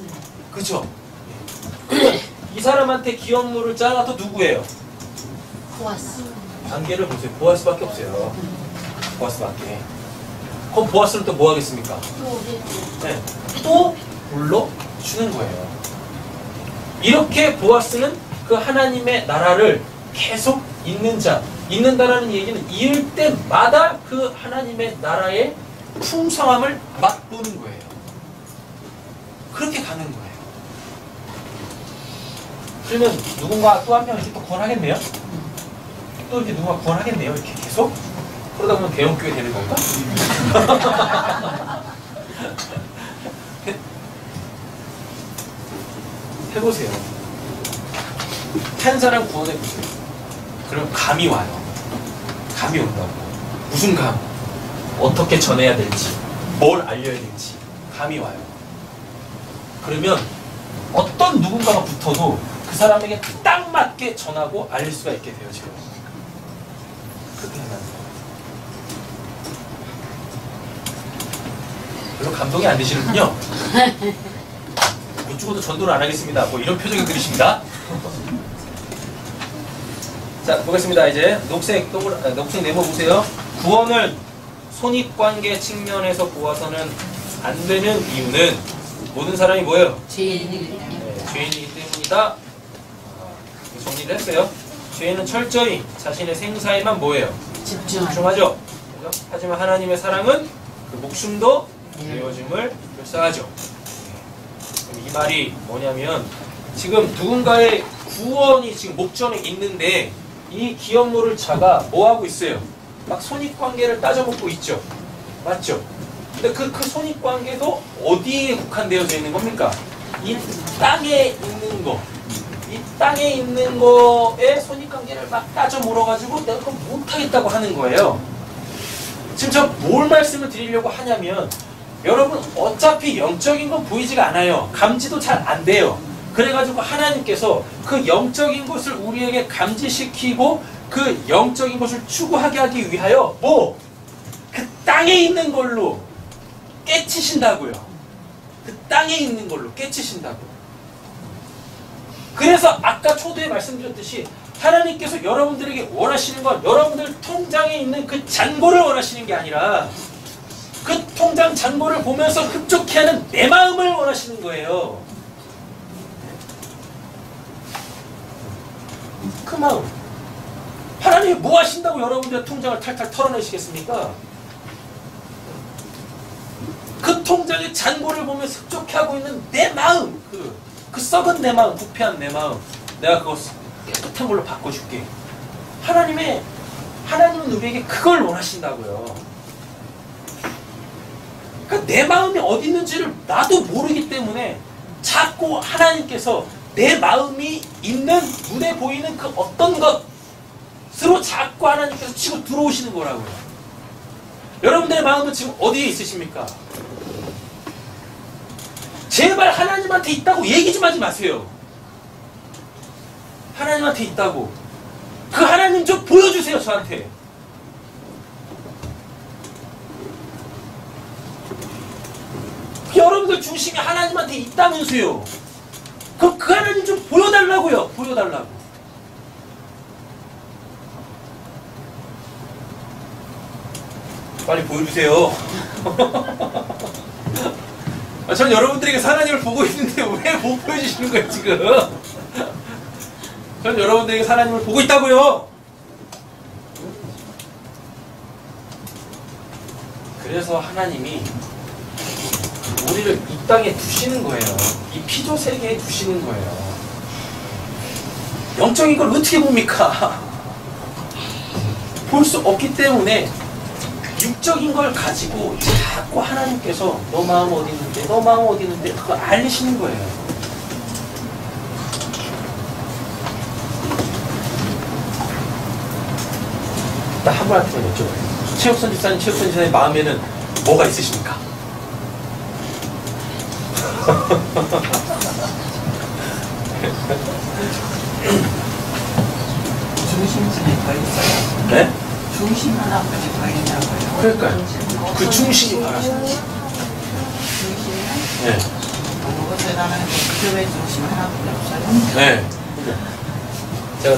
그죠? 이 사람한테 기업 물을 자가 또 누구예요? 보아스. 관계를 보세요. 보아스밖에 없어요. 보아스밖에. 그럼 보아스는 또 뭐 하겠습니까? 네. 또 불러주는 거예요. 이렇게 보아스는 그 하나님의 나라를 계속 있는다라는 얘기는 이을 때마다 그 하나님의 나라의 풍성함을 맛보는 거예요. 그렇게 가는 거예요. 그러면 누군가 또 한 명 이렇게 또 구원하겠네요? 또 이렇게 누군가 구원하겠네요? 이렇게 계속? 그러다 보면 대형교회 되는 건가? 해보세요. 한 사람 구원해보세요. 그럼 감이 와요. 감이 온다고. 무슨 감? 어떻게 전해야 될지, 뭘 알려야 될지 감이 와요. 그러면 어떤 누군가가 붙어도 그 사람에게 딱 맞게 전하고 알릴 수가 있게 되어져요. 그렇게 해야 돼요. 별로 감동이 안 되시는군요. 못 죽어도 전도를 안 하겠습니다. 뭐 이런 표정이 들으십니다. 자, 보겠습니다. 이제 녹색 네모 보세요. 구원을 손익관계 측면에서 보아서는 안 되는 이유는 모든 사람이 뭐예요? 죄인이기 때문에. 네, 죄인이기 때문이다. 정리를 했어요. 죄인은 철저히 자신의 생사에만 뭐예요? 집중하죠. 그죠? 하지만 하나님의 사랑은 그 목숨도 내어줌을 묘사하죠. 이 말이 뭐냐면 지금 누군가의 구원이 지금 목전에 있는데 이 기업물을 자가 뭐 하고 있어요? 막 손익관계를 따져먹고 있죠. 맞죠? 근데 그 손익관계도 어디에 국한되어져 있는 겁니까? 이 땅에 있는 거. 이 땅에 있는 거에 손익관계를 막 따져 물어가지고 내가 그걸 못하겠다고 하는 거예요. 지금 저 뭘 말씀을 드리려고 하냐면 여러분 어차피 영적인 건 보이지가 않아요. 감지도 잘 안 돼요. 그래가지고 하나님께서 그 영적인 것을 우리에게 감지시키고 그 영적인 것을 추구하게 하기 위하여 뭐? 그 땅에 있는 걸로 깨치신다고요. 그 땅에 있는 걸로 깨치신다고. 그래서 아까 초대에 말씀드렸듯이 하나님께서 여러분들에게 원하시는 건 여러분들 통장에 있는 그 잔고를 원하시는 게 아니라 그 통장 잔고를 보면서 흡족해하는 내 마음을 원하시는 거예요. 그 마음. 하나님이 뭐 하신다고 여러분들의 통장을 탈탈 털어내시겠습니까? 그 통장의 잔고를 보며 습족해하고 있는 내 마음, 그 썩은 내 마음, 부패한 내 마음, 내가 그거 깨끗한 걸로 바꿔줄게. 하나님은 우리에게 그걸 원하신다고요. 그러니까 내 마음이 어디 있는지를 나도 모르기 때문에 자꾸 하나님께서 내 마음이 있는 눈에 보이는 그 어떤 것으로 자꾸 하나님께서 치고 들어오시는 거라고요. 여러분들의 마음은 지금 어디에 있으십니까? 제발 하나님한테 있다고 얘기 좀 하지 마세요. 하나님한테 있다고. 그 하나님 좀 보여주세요, 저한테. 여러분들 중심이 하나님한테 있다면서요. 그 하나님 좀 보여달라고요. 보여달라고. 빨리 보여주세요. 전 여러분들에게 하나님을 보고 있는데 왜 못 보여주시는 거예요, 지금? 전 여러분들에게 하나님을 보고 있다고요. 그래서 하나님이 우리를 이 땅에 두시는 거예요. 이 피조 세계에 두시는 거예요. 영적인 걸 어떻게 봅니까? 볼 수 없기 때문에 육적인 걸 가지고 자꾸 하나님께서 너 마음 어디 있는데, 너 마음 어디 있는데 그거 알리시는 거예요. 나 한 분한테만 여쭤봐요. 최욱선 집사님 마음에는 뭐가 있으십니까? 중심선에 더 있어요. 네? 중심 하나까지 더 있다고요. 그러니까요. 그 중심이 바라시는 거예요. 중심은 네. 무엇에 나가는 그교회 중심 하나밖에 없어요. 네.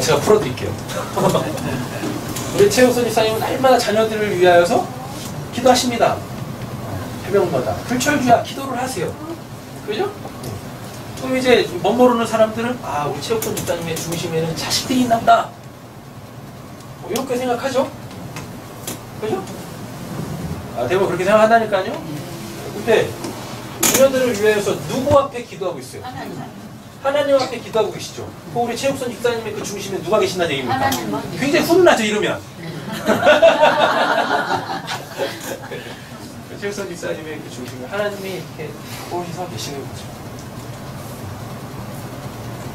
제가 풀어드릴게요. 우리 최우선 집사님은 날마다 자녀들을 위하여서 기도하십니다. 해병마다 불철주야 기도를 하세요. 그죠? 그럼 이제 멋 모르는 사람들은 우리 최우선 집사님의 중심에는 자식들이 있나 보다. 뭐 이렇게 생각하죠? 그죠? 대부분 그렇게 생각한다니까요? 근데 자녀들을 위해서 누구 앞에 기도하고 있어요? 하나님 앞에 기도하고 계시죠. 우리 최욱선 집사님의 그 중심에 누가 계신다는 얘기입니까? 굉장히 훈훈하죠, 이러면. 최욱선 집사님의 그 중심에 하나님이 이렇게 거기서 계시는 거죠.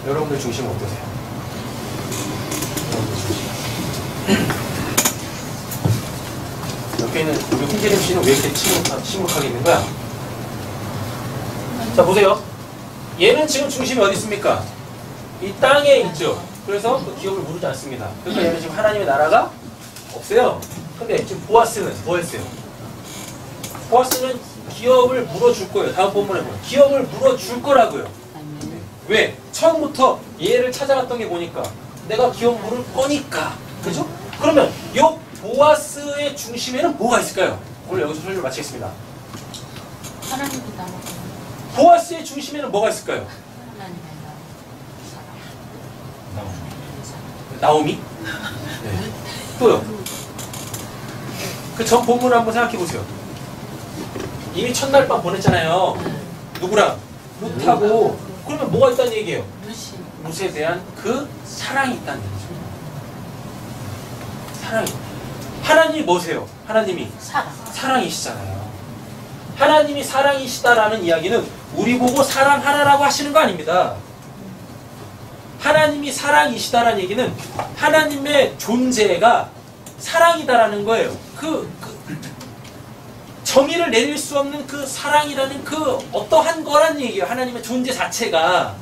여러분들 중심은 어떠세요? 여러분들 중심. 옆에 있는 우리 홍재림 씨는 왜 이렇게 침묵하게 있는 거야? 자, 보세요. 얘는 지금 중심이 어디 있습니까? 이 땅에 있죠. 그래서 그 기업을 물지 않습니다. 그러니까 얘는 지금 하나님의 나라가 없어요. 근데 지금 보아스는 뭐 했어요? 보아스는 기업을 물어줄 거예요. 다음 본문에 보면 기업을 물어줄 거라고요. 왜? 처음부터 얘를 찾아갔던 게 뭐니까? 내가 기업 물을 거니까. 그죠? 그러면 요 보아스의 중심에는 뭐가 있을까요? 오늘 여기서 설명을 마치겠습니다. 하나님이 나무. 보아스의 중심에는 뭐가 있을까요? 하나님의 나무. 나오미? 네. 또요. 그 전 본문을 한번 생각해 보세요. 이미 첫날 밤 보냈잖아요. 누구랑? 룻하고. 그러면 뭐가 있다는 얘기예요? 룻에 대한 그 사랑이 있다는 얘기죠. 사랑이. 하나님이 뭐세요? 하나님이 사랑이시잖아요. 하나님이 사랑이시다라는 이야기는 우리 보고 사랑하라라고 하시는 거 아닙니다. 하나님이 사랑이시다라는 얘기는 하나님의 존재가 사랑이다라는 거예요. 정의를 내릴 수 없는 그 사랑이라는 그 어떠한 거란 얘기예요. 하나님의 존재 자체가.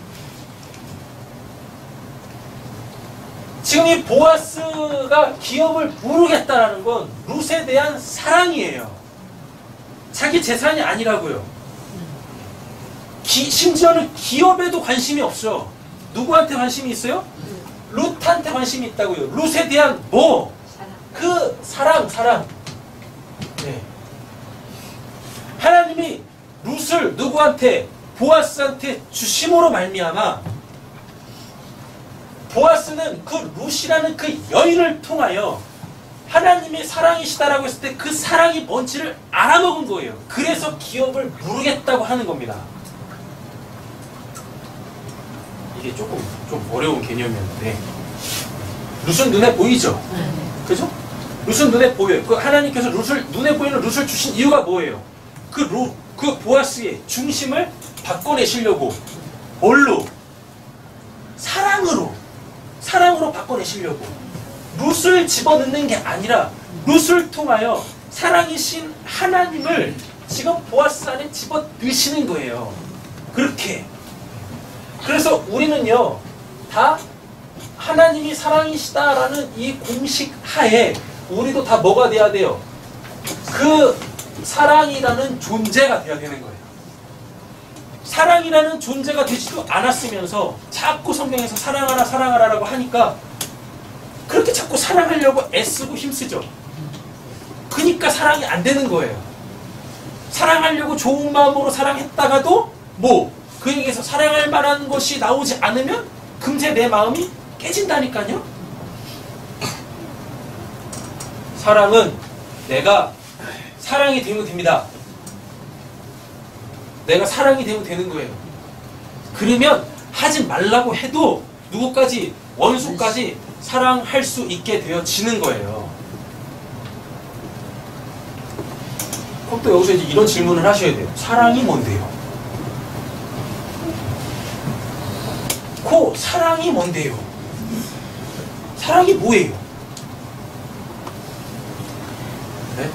지금 이 보아스가 기업을 부르겠다라는 건 룻에 대한 사랑이에요. 자기 재산이 아니라고요. 심지어는 기업에도 관심이 없죠. 누구한테 관심이 있어요? 룻한테 관심이 있다고요. 룻에 대한 뭐? 그 사랑. 네. 하나님이 룻을 누구한테? 보아스한테 주심으로 말미암아 보아스는 그 룻이라는 그 여인을 통하여 하나님의 사랑이시다라고 했을 때 그 사랑이 뭔지를 알아먹은 거예요. 그래서 기업을 무르겠다고 하는 겁니다. 이게 조금 좀 어려운 개념이었는데 룻은 눈에 보이죠? 그죠? 룻은 눈에 보여요. 그 하나님께서 눈에 보이는 룻을 주신 이유가 뭐예요? 그 보아스의 중심을 바꿔내시려고 뭘로? 사랑으로 바꿔내시려고 룻을 집어넣는 게 아니라 룻을 통하여 사랑이신 하나님을 지금 보아스 안에 집어넣으시는 거예요. 그렇게. 그래서 우리는요 다 하나님이 사랑이시다라는 이 공식 하에 우리도 다 뭐가 돼야 돼요? 그 사랑이라는 존재가 돼야 되는 거예요. 사랑이라는 존재가 되지도 않았으면서 자꾸 성경에서 사랑하라 사랑하라라고 하니까 그렇게 자꾸 사랑하려고 애쓰고 힘쓰죠. 그러니까 사랑이 안 되는 거예요. 사랑하려고 좋은 마음으로 사랑했다가도 그에게서 사랑할 만한 것이 나오지 않으면 금세 내 마음이 깨진다니까요. 사랑은 내가 사랑이 되면 됩니다. 내가 사랑이 되면 되는 거예요. 그러면 하지 말라고 해도 누구까지? 원수까지 사랑할 수 있게 되어지는 거예요. 그럼 또 여기서 이제 이런 질문을 하셔야 돼요. 사랑이 뭔데요? 사랑이 뭔데요? 사랑이 뭐예요? 네?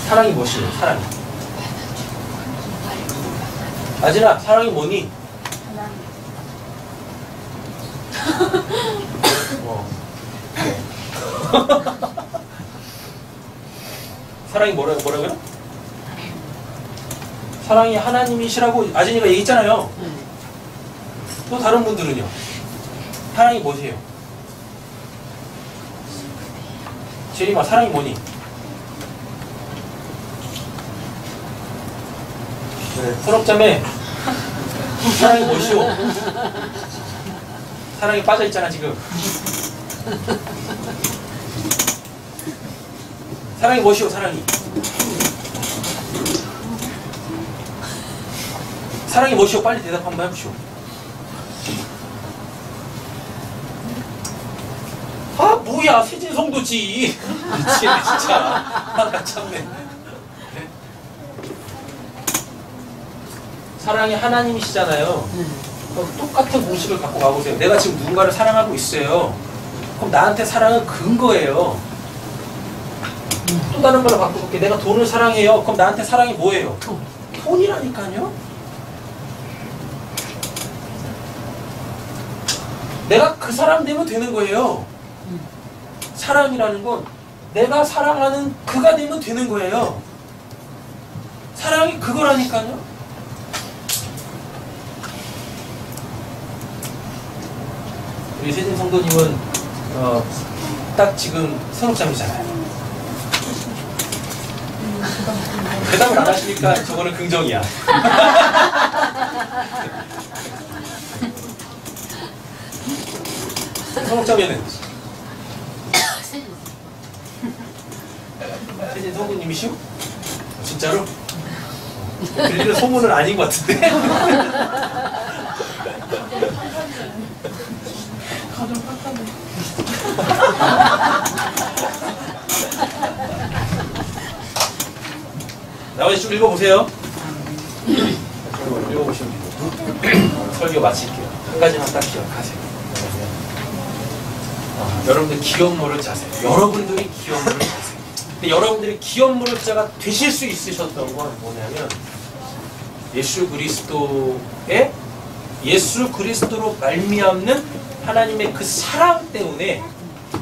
사랑이 무엇이에요? 사랑이. 아진아, 사랑이 뭐니? 사랑이 뭐라고요? 사랑이 하나님이시라고 아진이가 얘기했잖아요. 또 다른 분들은요? 사랑이 뭐세요? 제리마, 사랑이 뭐니? 네, 서럽자매, 사랑이 뭐시오? 사랑이 빠져있잖아 지금. 사랑이 뭐시오? 사랑이 뭐시오? 빨리 대답 한번 해보시오. 아 뭐야, 세진성도지. 미치겠네 진짜. 나 참네. 네? 사랑이 하나님이시잖아요. 똑같은 공식을 갖고 가보세요. 내가 지금 누군가를 사랑하고 있어요. 그럼 나한테 사랑은 근거예요. 또 다른 걸로 바꿔볼게. 내가 돈을 사랑해요. 그럼 나한테 사랑이 뭐예요? 돈이라니까요. 내가 그 사람 되면 되는 거예요. 사랑이라는 건 내가 사랑하는 그가 되면 되는 거예요. 사랑이 그거라니까요. 우리 세진 성도님은 딱 지금 선옥잠이잖아요. 대답을 안 하시니까 저거는 긍정이야. 선옥잠에는 세진 성도님이시오? 진짜로? 들리는 소문은 아닌 것 같은데? 나머지 좀 읽어보세요. 읽어보시면 돼요. 설교 마칠게요. 한 가지만 딱 기억하세요. 여러분들 기업 노릇 자세요. 여러분들이 기업 노릇 자세요. 근데 여러분들이 기업 노릇자가 되실 수 있으셨던 건 뭐냐면 예수 그리스도로 말미암는 하나님의 그 사랑 때문에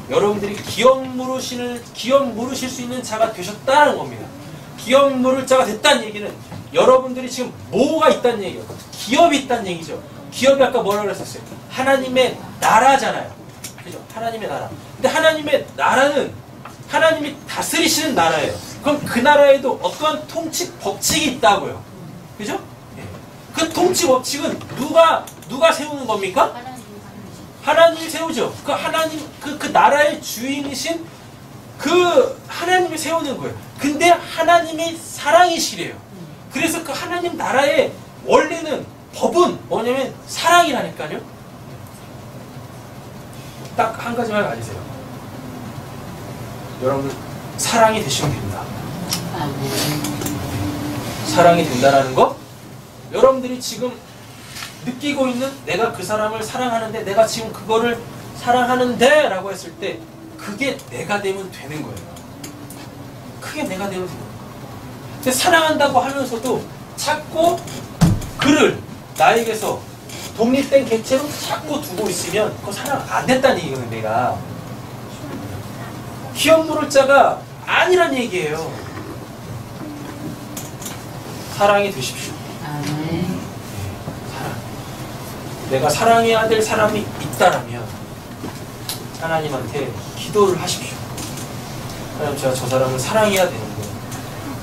여러분들이 기업 물으실 수 있는 자가 되셨다는 겁니다. 기업 물을 자가 됐다는 얘기는 여러분들이 지금 뭐가 있다는 얘기예요. 기업이 있다는 얘기죠. 기업이 아까 뭐라고 그랬었어요? 하나님의 나라잖아요. 그죠? 하나님의 나라. 근데 하나님의 나라는 하나님이 다스리시는 나라예요. 그럼 그 나라에도 어떠한 통치 법칙이 있다고요. 그죠? 그 통치 법칙은 누가 누가 세우는 겁니까? 하나님이 세우죠. 그 하나님, 그 나라의 주인이신 그 하나님이 세우는 거예요. 근데 하나님이 사랑이시래요. 그래서 그 하나님 나라의 원래는 법은 뭐냐면 사랑이라니까요. 딱 한 가지만 가지세요. 여러분들 사랑이 되시면 됩니다. 사랑이 된다라는 거, 여러분들이 지금 느끼고 있는 내가 그 사람을 사랑하는데, 내가 지금 그거를 사랑하는데 라고 했을 때 그게 내가 되면 되는 거예요. 그게 내가 되면 되는 거예요. 근데 사랑한다고 하면서도 자꾸 그를 나에게서 독립된 객체로 자꾸 두고 있으면 그거 사랑 안 됐다는 얘기거든요. 내가 기업 물을 자가 아니란 얘기예요. 사랑이 되십시오. 사랑. 내가 사랑해야 될 사람이 있다라면 하나님한테 기도를 하십시오. 하나님, 제가 저 사람을 사랑해야 되는데,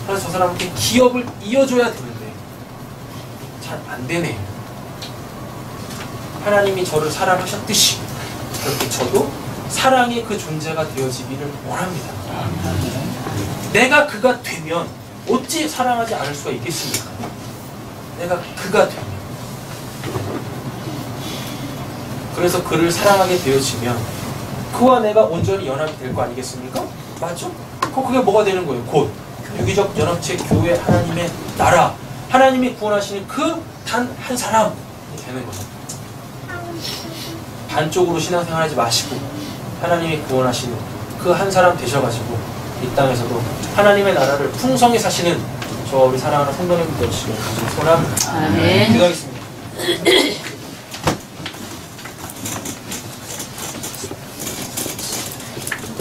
하나님, 저 사람한테 기업을 이어줘야 되는데 잘 안 되네. 하나님이 저를 사랑하셨듯이 그렇게 저도 사랑의 그 존재가 되어지기를 원합니다. 내가 그가 되면 어찌 사랑하지 않을 수가 있겠습니까? 내가 그가 되면. 그래서 그를 사랑하게 되어지면 그와 내가 온전히 연합이 될 거 아니겠습니까? 맞죠? 그게 뭐가 되는 거예요? 곧 유기적 연합체 교회 하나님의 나라, 하나님이 구원하시는 그 단 한 사람이 되는 거죠. 반쪽으로 신앙생활하지 마시고 하나님이 구원하시는 그 한 사람 되셔가지고 이 땅에서도 하나님의 나라를 풍성히 사시는 저 우리 사랑하는 성도님들 되시길 소원합니다. 아멘. 기도하겠습니다.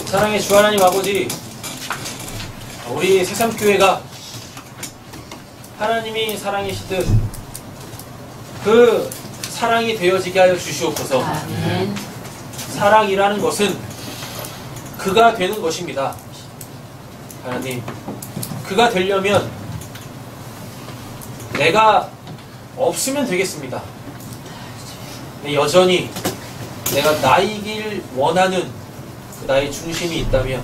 사랑의 주 하나님 아버지, 우리 새삼교회가 하나님이 사랑이시듯 그 사랑이 되어지게 하여 주시옵소서. 아멘. 사랑이라는 것은 그가 되는 것입니다. 하나님, 그가 되려면 내가 없으면 되겠습니다. 여전히 내가 나이길 원하는 그 나의 중심이 있다면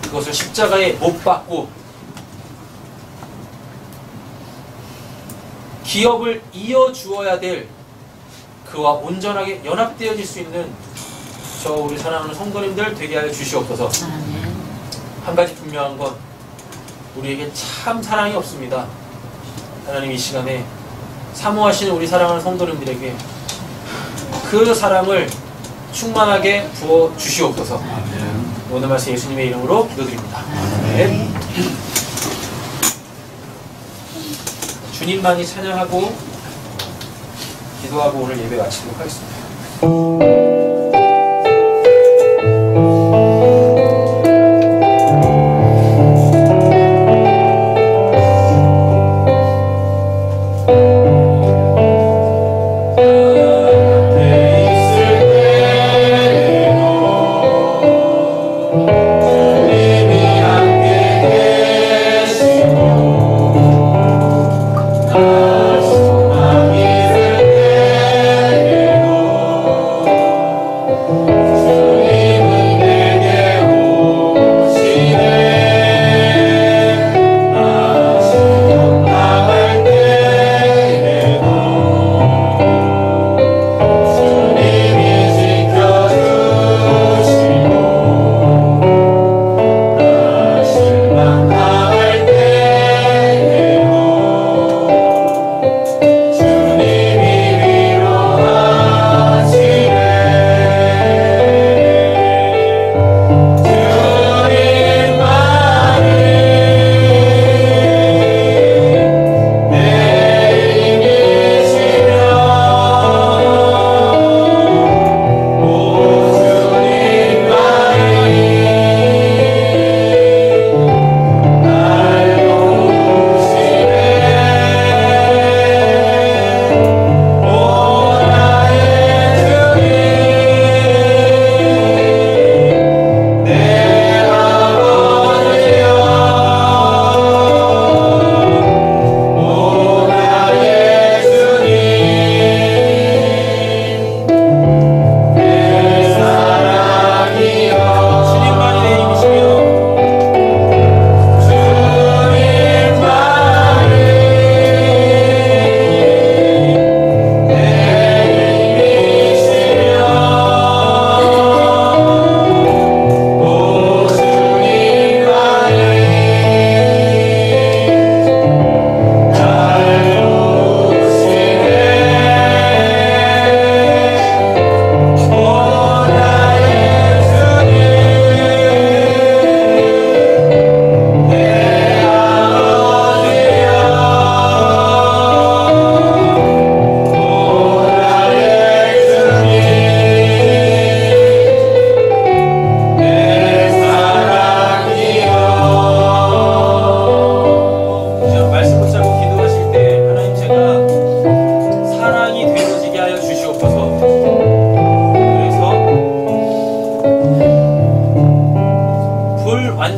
그것을 십자가에 못 박고 기업을 이어주어야 될 그와 온전하게 연합되어질 수 있는 저 우리 사랑하는 성도님들 되게 하여 주시옵소서. 아멘. 한 가지 분명한 건 우리에게 참 사랑이 없습니다. 하나님, 이 시간에 사모하시는 우리 사랑하는 성도님들에게 그 사랑을 충만하게 부어 주시옵소서. 오늘 말씀 예수님의 이름으로 기도드립니다. 아멘. 주님만이 찬양하고 기도하고 오늘 예배 마치도록 하겠습니다.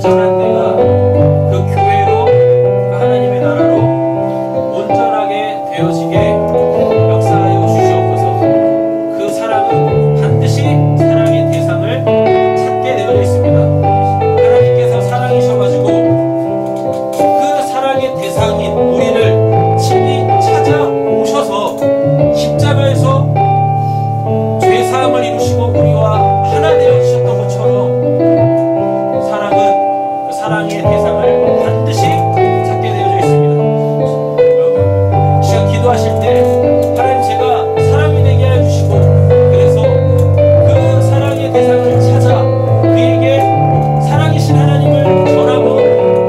완전한 때가 그 교회로 그 하나님의 나라로 온전하게 되어지게 역사하여 주시옵소서. 그 사랑은 반드시 사랑의 대상을 찾게 되어 있습니다. 하나님께서 사랑이셔가지고 그 사랑의 대상인 우리를 친히 찾아오셔서 십자가에서 죄사함을 이루시고 우리와 하나 되어 주셨던 것처럼 사랑은 그 사랑의 대상을 반드시 찾게 되어져 있습니다. 여러분, 지금 기도하실 때 하나님 제가 사람이 되게 하여 주시고 그래서 그 사랑의 대상을 찾아 그에게 사랑이신 하나님을 전하고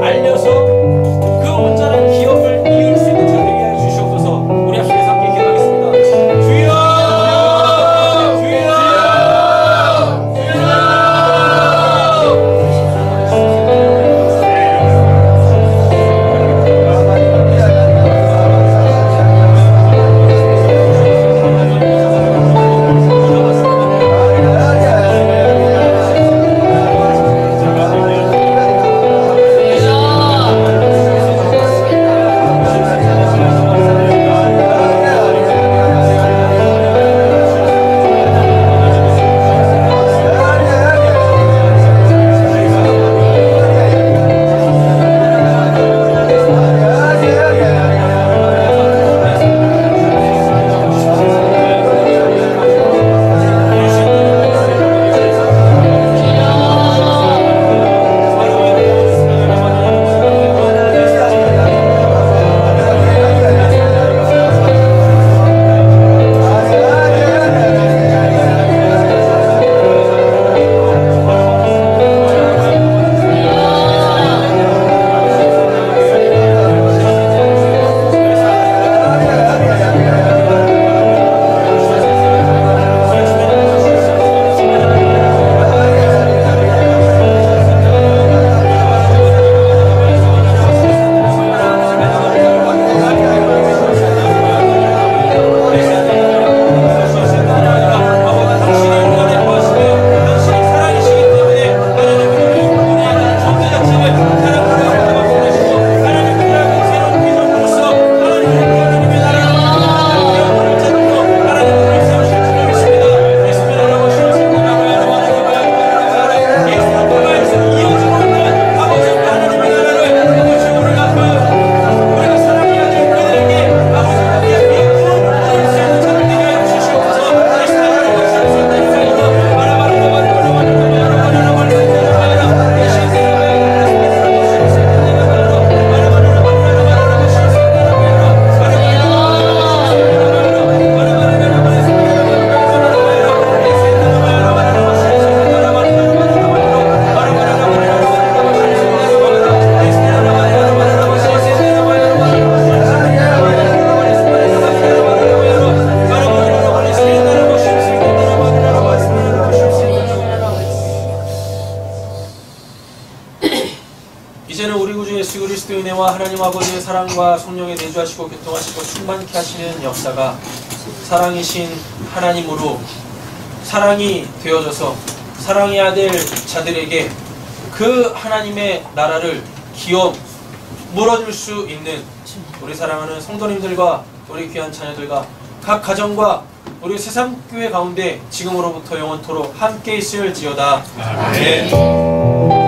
알려서 그 온전한 기업을 이룰 수 있는 자 되게 하여 주시옵소서. 우리 앞에서 함께 기도하겠습니다. 주여! 이제는 우리 구주 예수 그리스도의 은혜와 하나님 아버지의 사랑과 성령의 내주하시고 교통하시고 충만케 하시는 역사가 사랑이신 하나님으로 사랑이 되어져서 사랑의 아들 자들에게 그 하나님의 나라를 기업 물어줄 수 있는 우리 사랑하는 성도님들과 우리 귀한 자녀들과 각 가정과 우리 세상교회 가운데 지금으로부터 영원토록 함께 있을지어다. 아멘.